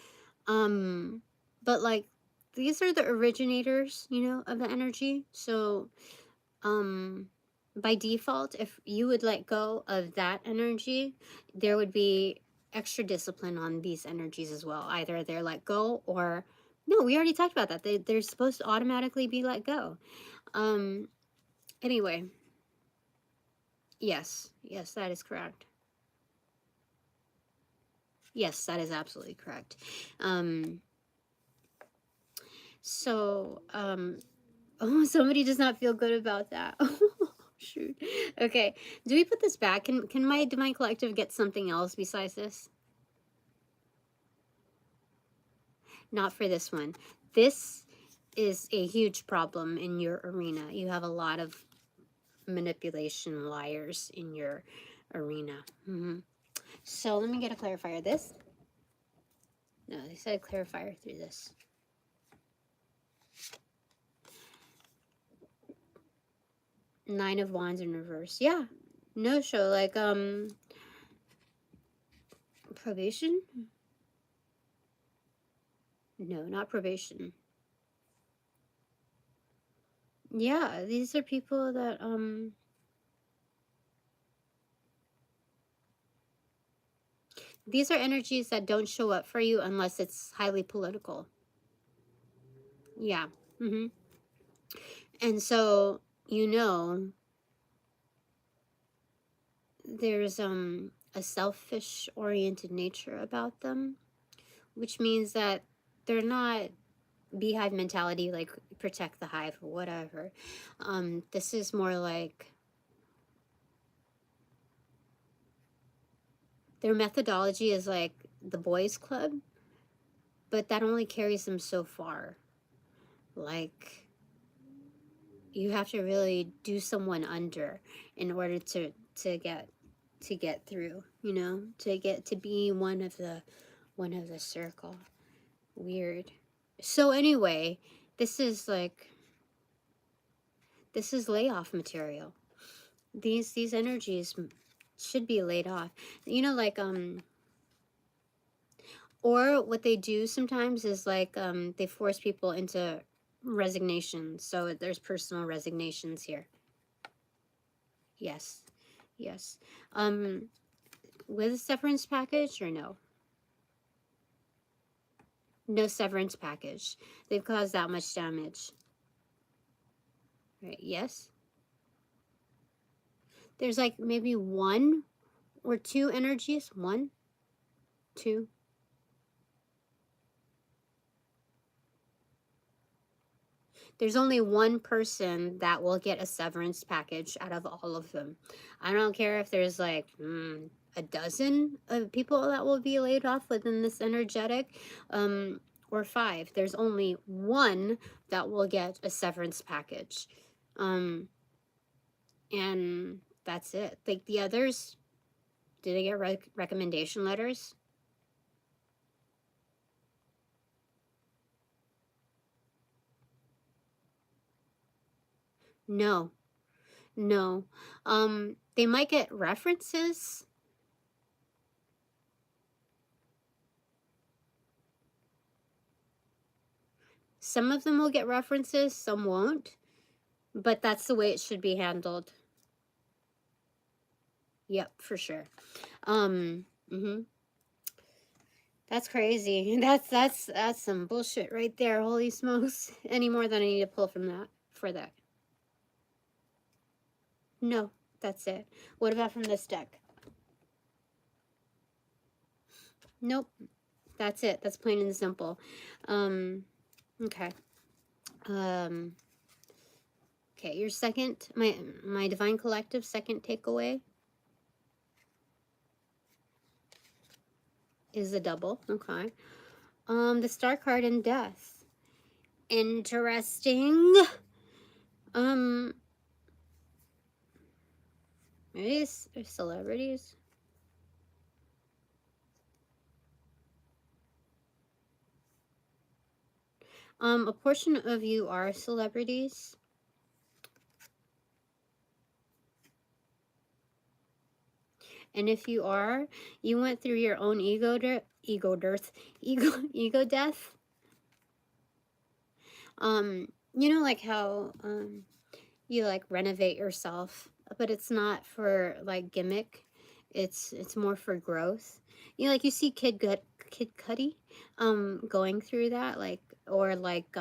but like these are the originators, you know, of the energy. So by default, if you would let go of that energy, there would be extra discipline on these energies as well. Either they're let go or no, we already talked about that. They're supposed to automatically be let go. Anyway, yes, that is correct. Yes, that is absolutely correct. Oh, somebody does not feel good about that. Shoot. Okay, do we put this back? Can my Divine Collective get something else besides this? Not for this one. This is a huge problem in your arena. You have a lot of manipulation liars in your arena. So let me get a clarifier. This? No, they said clarifier through this. Nine of Wands in reverse. Yeah. No show. Like, probation? No, not probation. Yeah, these are people that, these are energies that don't show up for you unless it's highly political. Yeah. And so, you know, there's a selfish oriented nature about them, which means that they're not beehive mentality, like protect the hive or whatever. This is more like their methodology is like the boys club, but that only carries them so far. Like, you have to really do someone under in order to get through, you know, to get to be one of the circle. Weird. So anyway, this is layoff material. These energies should be laid off. You know, like or what they do sometimes is like they force people into resignation. So there's personal resignations here. Yes. With a severance package or no? No severance package. They've caused that much damage. Right, yes. There's like maybe one or two energies. One, two. There's only one person that will get a severance package out of all of them. I don't care if there's like a dozen of people that will be laid off within this energetic, or 5. There's only one that will get a severance package. And that's it. Like the others, do they get recommendation letters? No. They might get references. Some of them will get references, some won't. But that's the way it should be handled. Yep, for sure. That's crazy. That's some bullshit right there. Holy smokes. Any more than I need to pull from that for that? No, that's it. What about from this deck? Nope. That's it. That's plain and simple. Okay. Okay, your second, my Divine Collective second takeaway is a double. Okay. The Star card and Death. Interesting. Maybe it's celebrities. A portion of you are celebrities. And if you are, you went through your own ego death. You know, like how you like renovate yourself but it's not for like gimmick. It's more for growth. You know, like you see Kid Cudi going through that, like, or like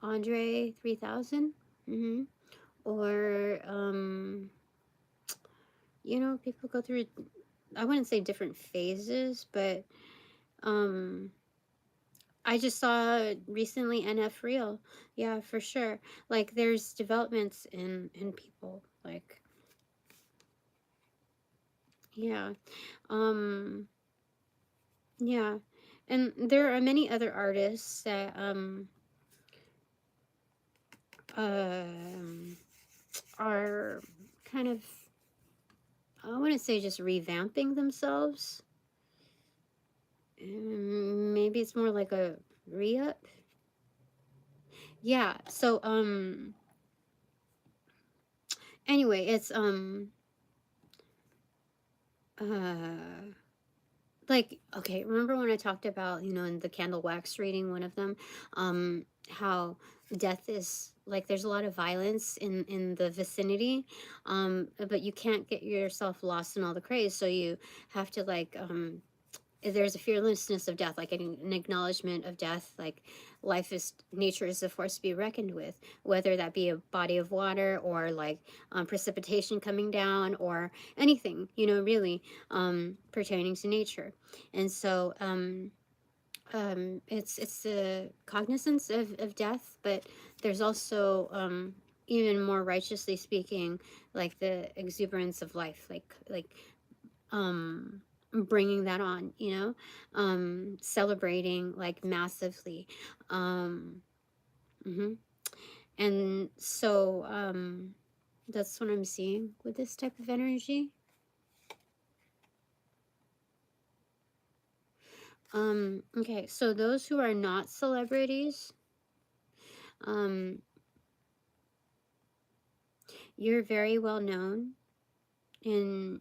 Andre 3000. Mm-hmm. Or you know, people go through, I wouldn't say different phases, but um I just saw recently NF Real. Yeah, for sure. Like there's developments in people. Like, yeah. Um yeah. And there are many other artists that um are kind of, I wouldn't say just revamping themselves. Maybe it's more like a re-up. Yeah. So anyway, it's uh like, okay, remember when I talked about, you know, in the candle wax reading, one of them, how death is like, there's a lot of violence in the vicinity, but you can't get yourself lost in all the craze, so you have to like there's a fearlessness of death, like an acknowledgement of death, like life is, nature is a force to be reckoned with, whether that be a body of water or like precipitation coming down or anything, you know, really pertaining to nature. And so it's the cognizance of death, but there's also even more righteously speaking, like the exuberance of life, like um bringing that on, you know, celebrating like massively. um mhm. And so that's what I'm seeing with this type of energy. Okay, so those who are not celebrities, um you're very well known in,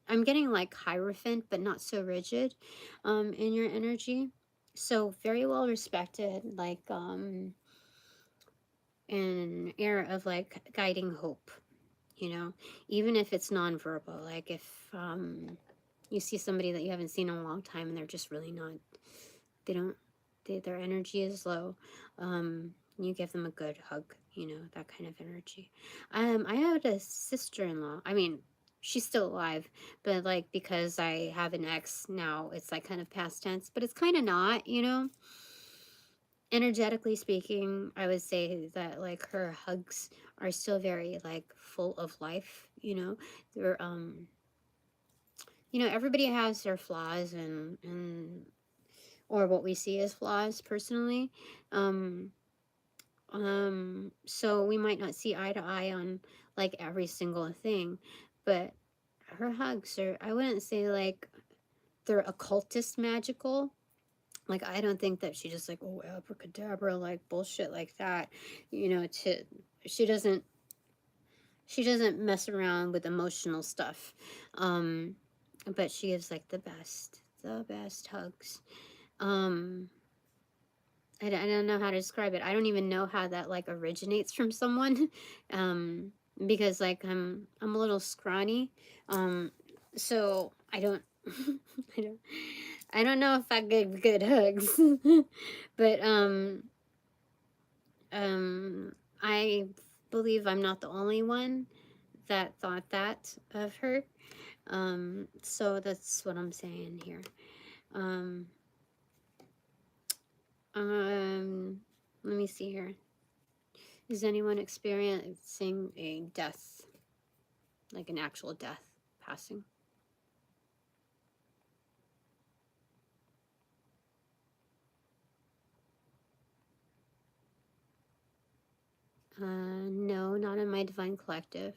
I'm getting like hierophant but not so rigid in your energy, so very well respected, like an air of like guiding hope, you know, even if it's nonverbal. Like if you see somebody that you haven't seen in a long time and they're just really not, they don't, their energy is low, you give them a good hug, you know, that kind of energy. I had a sister-in-law, I mean, she's still alive, but like because I have an ex now, it's like kind of past tense, but it's kind of not, you know. Energetically speaking, I would say that like her hugs are still very like full of life, you know. They're you know, everybody has their flaws, and or what we see as flaws personally. um so we might not see eye to eye on like every single thing, but her hugs are, I wouldn't say like they're occultist magical. Like, I don't think that she just like, oh, abracadabra, like bullshit like that, you know, to, she doesn't, she doesn't mess around with emotional stuff. Um, but she gives like the best hugs. Um, I don't know how to describe it. I don't even know how that like originates from someone. um, because like I'm a little scrawny. So I don't, I don't, I don't know if I give good hugs. But um, I believe I'm not the only one that thought that of her. So that's what I'm saying here. Um, let me see here. Is anyone experiencing a death, like an actual death, passing? No, not in my divine collective.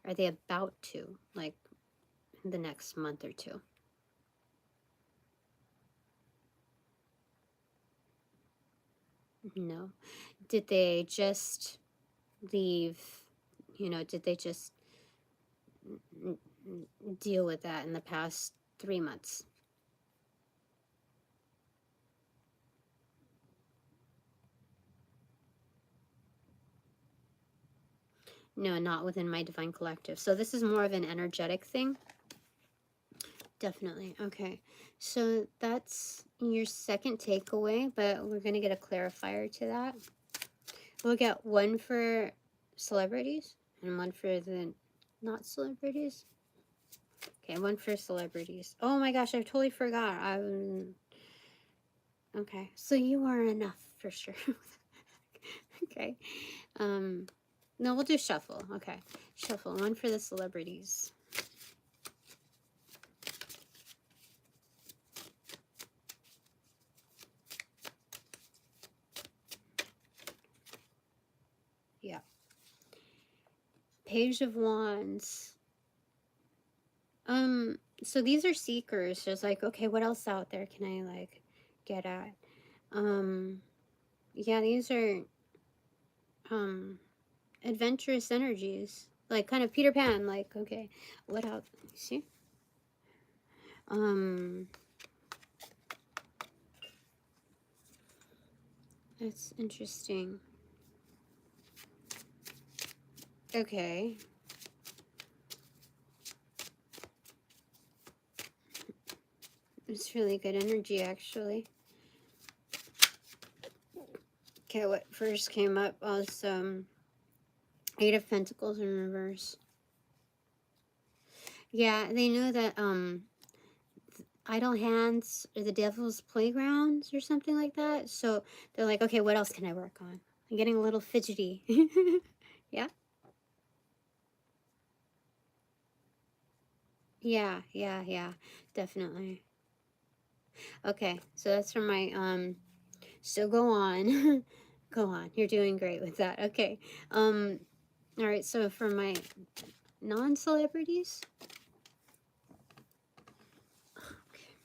Are they about to, like, in the next month or two? No. Did they just leave? You know, did they just deal with that in the past 3 months? No, not within my divine collective. So this is more of an energetic thing. Definitely. Okay. So that's your second takeaway, but we're going to get a clarifier to that. We'll get one for celebrities and one for the not celebrities. Okay, one for celebrities. Oh my gosh, I totally forgot. Okay, so you are enough for sure. Okay. No, we'll do shuffle. Okay. Shuffle. One for the celebrities. Yeah. Page of Wands. So these are seekers. Just like, okay, what else out there can I like get at? Yeah, these are adventurous energies. Like kind of Peter Pan, like, okay, what else? See? That's interesting. Okay. It's really good energy, actually. Okay, what first came up was Eight of Pentacles in reverse. Yeah, they know that idle hands are the devil's playgrounds or something like that. So they're like, okay, what else can I work on? I'm getting a little fidgety. Yeah. Yeah, definitely. Okay, so that's from my so go on. Go on. You're doing great with that. Okay. All right, so for my non-celebrities. Okay.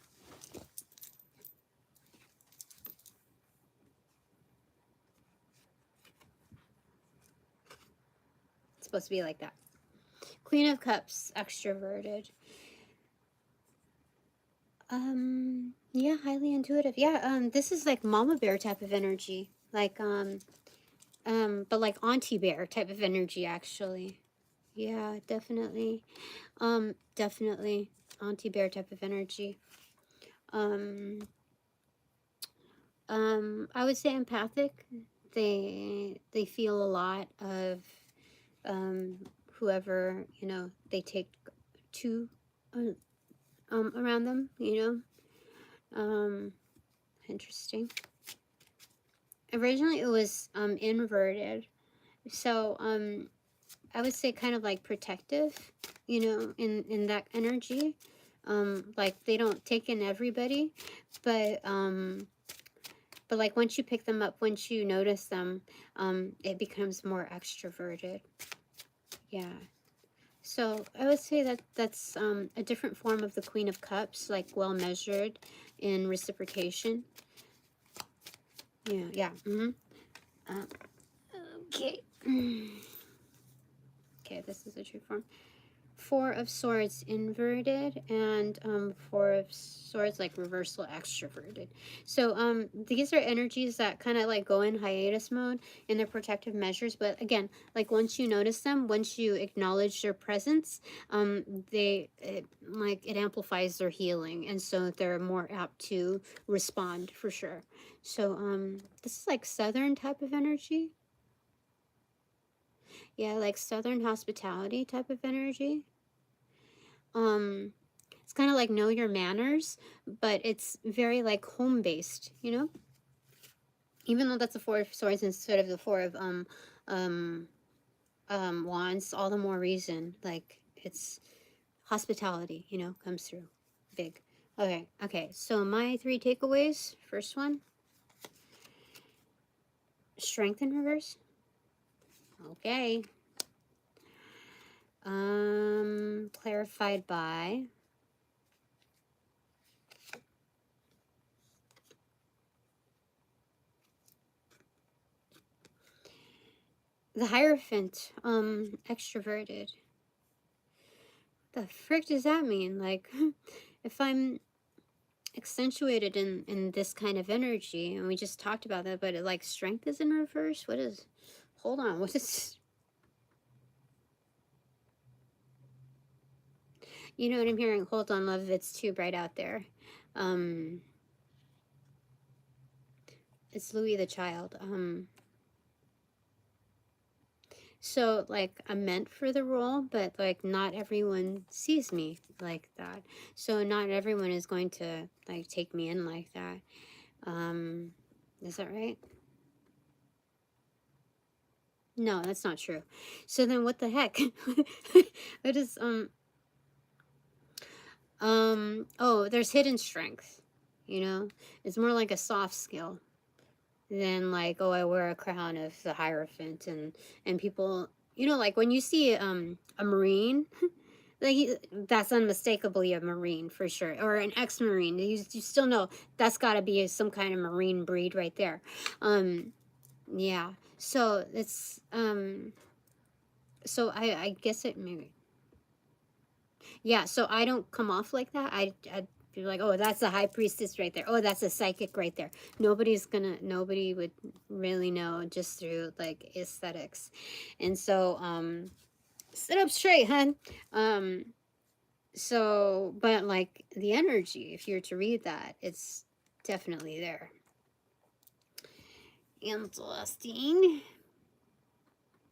It's supposed to be like that. Queen of Cups, extroverted. Yeah, highly intuitive. Yeah, this is like mama bear type of energy. Like, but like auntie bear type of energy, actually. Yeah, definitely. Definitely auntie bear type of energy. I would say empathic. They feel a lot of whoever, you know, they take to around them, you know. Interesting. Originally it was inverted. So I would say kind of like protective, you know, in that energy. Like they don't take in everybody, but like once you pick them up, once you notice them, it becomes more extroverted. Yeah. So I would say that that's a different form of the Queen of Cups, like well measured in reciprocation. Yeah. Okay. Okay, this is a true form. Four of Swords inverted and Four of Swords like reversal extroverted. So these are energies that kind of like go in hiatus mode in their protective measures, but again, like once you notice them, once you acknowledge their presence, it amplifies their healing, and so they're more apt to respond for sure. So this is like southern type of energy. Yeah, like southern hospitality type of energy. It's kind of like know your manners, but it's very like home based, you know, even though that's the Four of Swords instead of the Four of Wands, all the more reason, like it's hospitality, you know, comes through big. Okay, so my three takeaways. First one, strength in reverse. Okay. Clarified by the Hierophant, extroverted. The frick does that mean? Like, if I'm accentuated in this kind of energy, and we just talked about that, but like strength is in reverse. What is? Hold on. What is? You know what I'm hearing? Hold on, love, it's too bright out there. It's Louis the Child. So, like, I'm meant for the role, but, like, not everyone sees me like that. So, not everyone is going to, like, take me in like that. Is that right? No, that's not true. So then what the heck? What is, oh, there's hidden strength, you know? It's more like a soft skill than like, oh, I wear a crown of the Hierophant and people, you know, like when you see a Marine, like that's unmistakably a Marine for sure, or an ex-Marine. You still know that's got to be some kind of Marine breed right there. Yeah. So it's so I guess it maybe, yeah. So I don't come off like that. I be like, oh, that's a high priestess right there. Oh, that's a psychic right there. Nobody would really know just through like aesthetics. And so sit up straight, hun. So but like the energy, if you're to read that, it's definitely there. Interesting.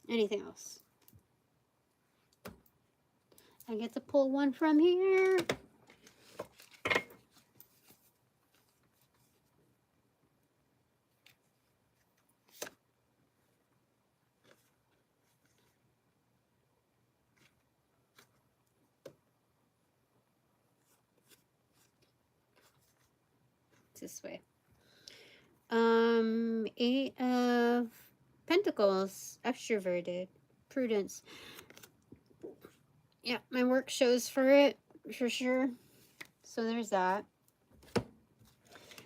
Anything else? I get to pull one from here. This way. Eight of Pentacles, extroverted, prudence. Yeah, my work shows for it, for sure. So there's that.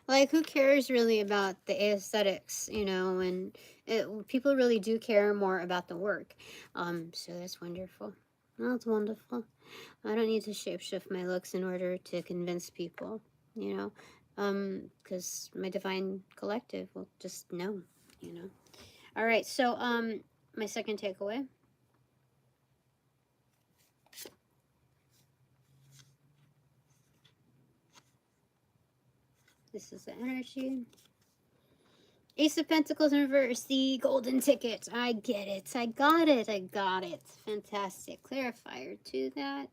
Like, who cares really about the aesthetics, you know, and people really do care more about the work. So that's wonderful. That's wonderful. I don't need to shapeshift my looks in order to convince people, you know, because my divine collective will just know, you know. All right, so my second takeaway. This is the energy. Ace of Pentacles in reverse, the golden ticket. I get it. I got it. I got it. Fantastic. Clarifier to that.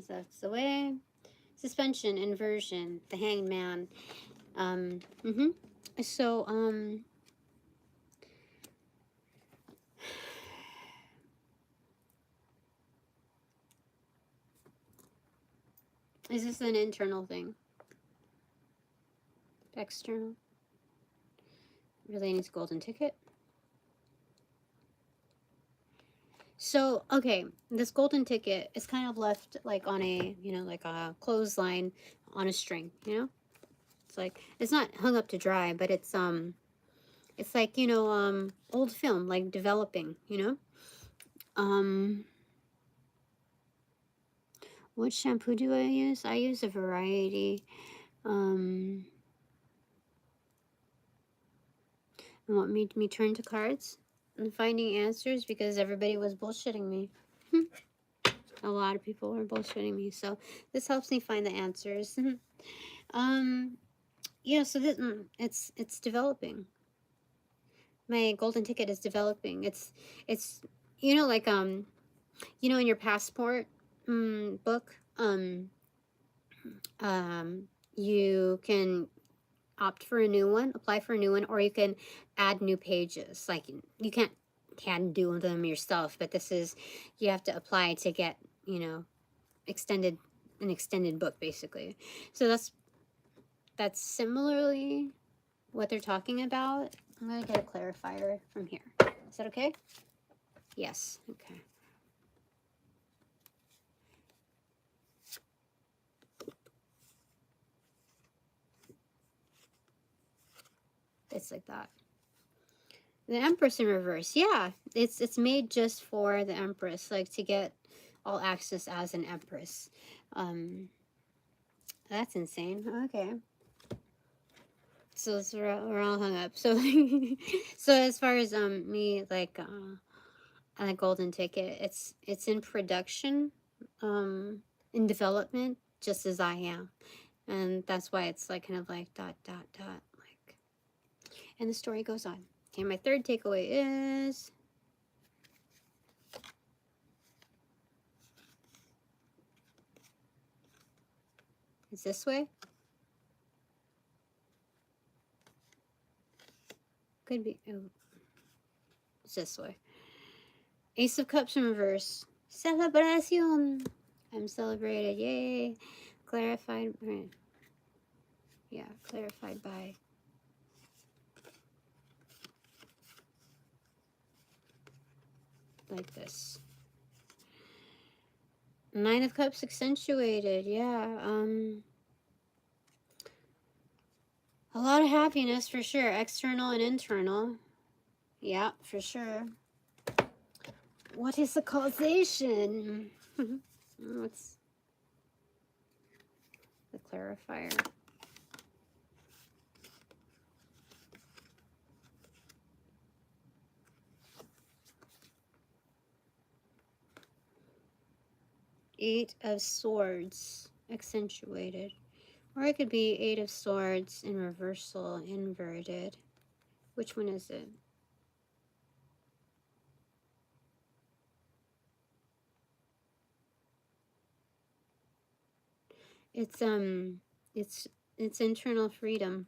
That's the way. Suspension, inversion, the hanged man. So, is this an internal thing? External? Relating to golden ticket? So, okay, this golden ticket is kind of left like on a, you know, like a clothesline on a string, you know? It's like, it's not hung up to dry, but it's like, you know, old film, like developing, you know? What shampoo do I use? I use a variety. You want me to turn to cards and finding answers because everybody was bullshitting me. A lot of people were bullshitting me, so this helps me find the answers. Yeah, so this, it's developing. My golden ticket is developing. It's you know, like you know, in your passport book, you can opt for a new one, apply for a new one, or you can add new pages. Like you can't hand do them yourself, but this is, you have to apply to get, you know, an extended book basically. So that's similarly what they're talking about. I'm gonna get a clarifier from here. Is that okay? Yes. Okay. It's like that. The Empress in reverse. Yeah, it's made just for the Empress, like to get all access as an Empress. That's insane. Okay. So we're all hung up. So so as far as me like a golden ticket, it's in production, in development, just as I am, and that's why it's like kind of like dot dot dot like, and the story goes on. Okay, my third takeaway is this way. Could be. Oh, it's this way. Ace of Cups in reverse. Celebration. I'm celebrated. Yay. Clarified. Yeah, clarified by. Like this. Nine of Cups accentuated. Yeah. A lot of happiness for sure. External and internal. Yeah, for sure. What is the causation? What's the clarifier? Eight of Swords accentuated. Or it could be Eight of Swords in reversal, inverted. Which one is it? It's internal freedom.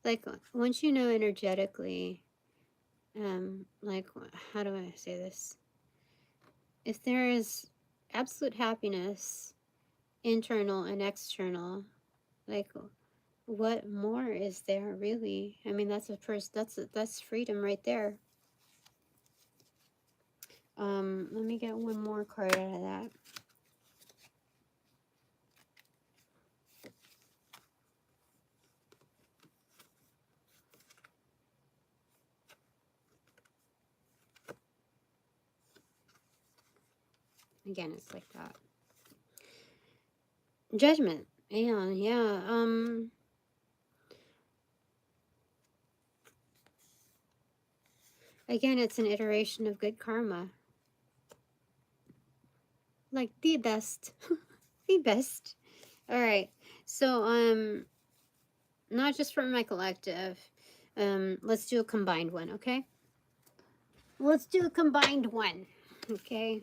Like once you know energetically, like how do I say this? If there is absolute happiness, internal and external, like what more is there really? I mean, that's that's freedom right there. Let me get one more card out of that. Again, it's like that. Judgment. Yeah. Again, it's an iteration of good karma. Like the best. The best. All right. So, not just for my collective. Let's do a combined one, okay? Let's do a combined one, okay?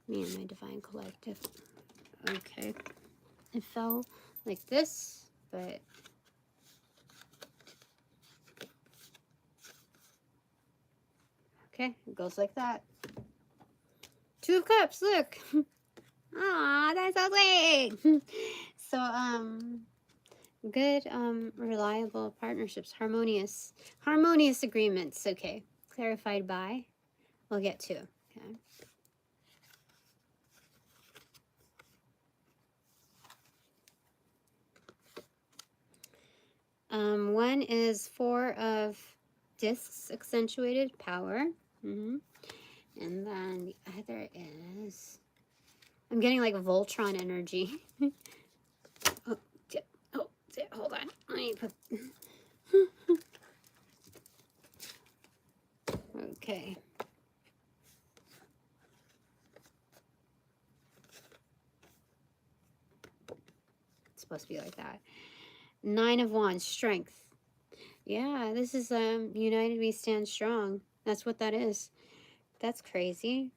Me and my divine collective. Okay. It fell like this, but okay, it goes like that. Two of Cups, look. Aw, that's so sweet. So, good, reliable partnerships, harmonious agreements. Okay, clarified by. We'll get to. Okay. One is Four of Discs, accentuated power. And then the other is, I'm getting like Voltron energy. Oh, hold on. Let me put. Okay. It's supposed to be like that. Nine of Wands, strength. Yeah, this is united we stand strong. That's what that is. That's crazy.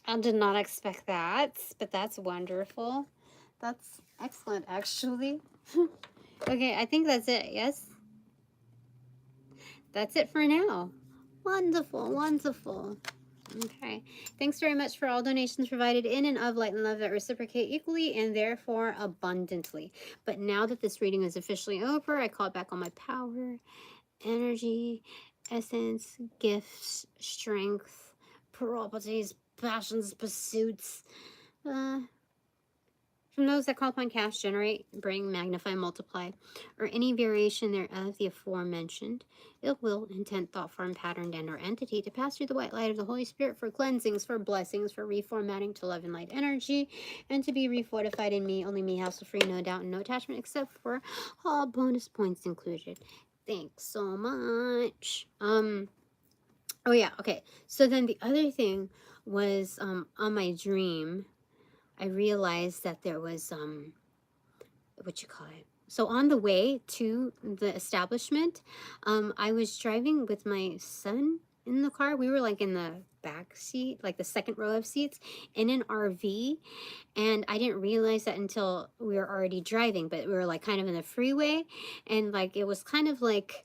I did not expect that, but that's wonderful. That's excellent, actually. Okay, I think that's it. Yes? That's it for now. Wonderful, wonderful. Okay. Thanks very much for all donations provided in and of light and love that reciprocate equally and therefore abundantly. But now that this reading is officially over, I call back on my power, energy, essence, gifts, strength, properties, passions, pursuits, From those that call upon, cast, generate, bring, magnify, multiply, or any variation thereof, the aforementioned ill will, intent, thought, form, pattern, and or entity to pass through the white light of the Holy Spirit for cleansings, for blessings, for reformatting to love and light energy, and to be refortified in me, only me, hassle-free, no doubt, and no attachment, except for all bonus points included. Thanks so much. Oh yeah, okay. So then the other thing was on my dream, I realized that there was what you call it. So on the way to the establishment, I was driving with my son in the car. We were like in the back seat, like the second row of seats in an RV. And I didn't realize that until we were already driving, but we were like kind of in the freeway. And like, it was kind of like,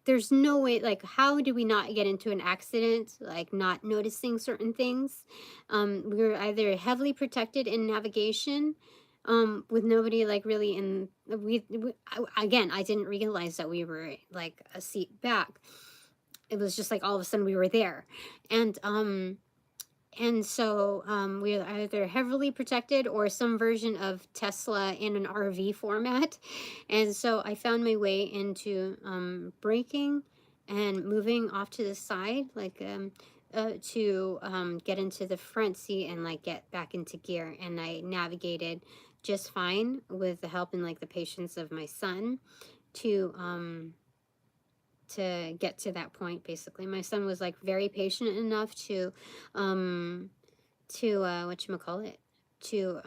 there's no way, like, how do we not get into an accident, like not noticing certain things? We were either heavily protected in navigation, with nobody like really in, again, I didn't realize that we were like a seat back. It was just like all of a sudden we were there. And so we are either heavily protected or some version of Tesla in an RV format. And so I found my way into braking and moving off to the side, like to get into the front seat and like get back into gear. And I navigated just fine with the help and like the patience of my son to get to that point. Basically, my son was like very patient enough to whatchamacallit, to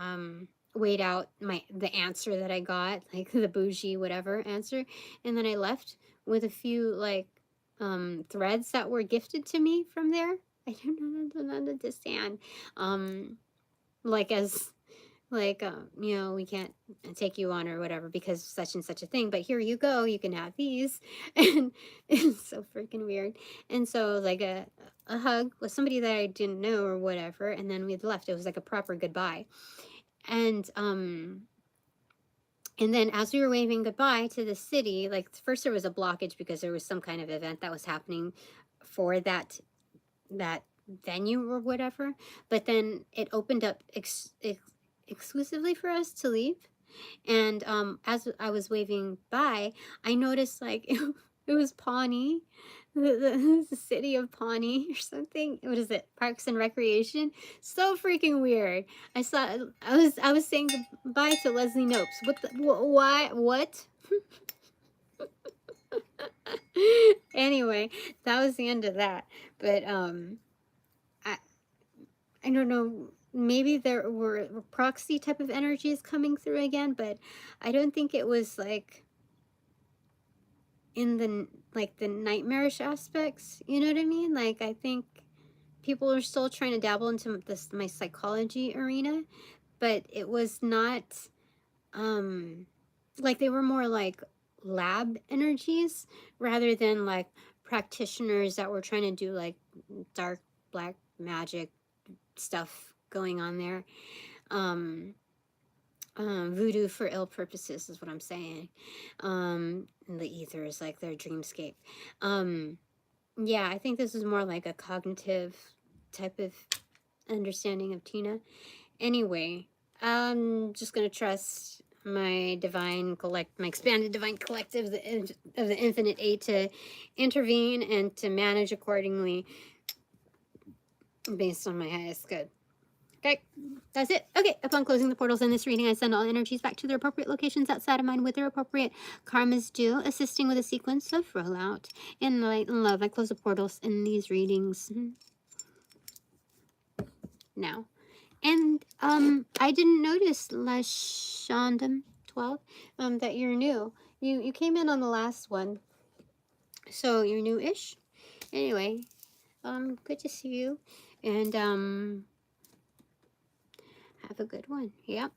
wait out the answer that I got, like the bougie whatever answer, and then I left with a few like threads that were gifted to me from there. I don't understand, like as like you know, we can't take you on or whatever because such and such a thing, but here you go, you can have these. And it's so freaking weird. And so like a hug with somebody that I didn't know or whatever, and then we had left. It was like a proper goodbye. And then as we were waving goodbye to the city, like first there was a blockage because there was some kind of event that was happening for that venue or whatever, but then it opened up exclusively for us to leave. And as I was waving by, I noticed like it was Pawnee, the city of Pawnee or something. What is it? Parks and Recreation. So freaking weird. I was saying goodbye to Leslie Nopes. What the why what? Anyway, that was the end of that. But I don't know, maybe there were proxy type of energies coming through again, but I don't think it was like in the nightmarish aspects, you know what I mean? Like I think people are still trying to dabble into my psychology arena, but it was not like they were more like lab energies rather than like practitioners that were trying to do like dark black magic stuff going on there. Voodoo for ill purposes is what I'm saying. And the ether is like their dreamscape. Yeah, I think this is more like a cognitive type of understanding of Tina. Anyway, I'm just gonna trust my my expanded divine collective of the infinite eight to intervene and to manage accordingly based on my highest good. Okay, that's it. Okay, upon closing the portals in this reading, I send all energies back to their appropriate locations outside of mine with their appropriate karmas due, assisting with a sequence of rollout in light and love. I close the portals in these readings now. And I didn't notice, Lashandam 12, that you're new. You came in on the last one, so you're new-ish. Anyway, good to see you, and have a good one. Yep.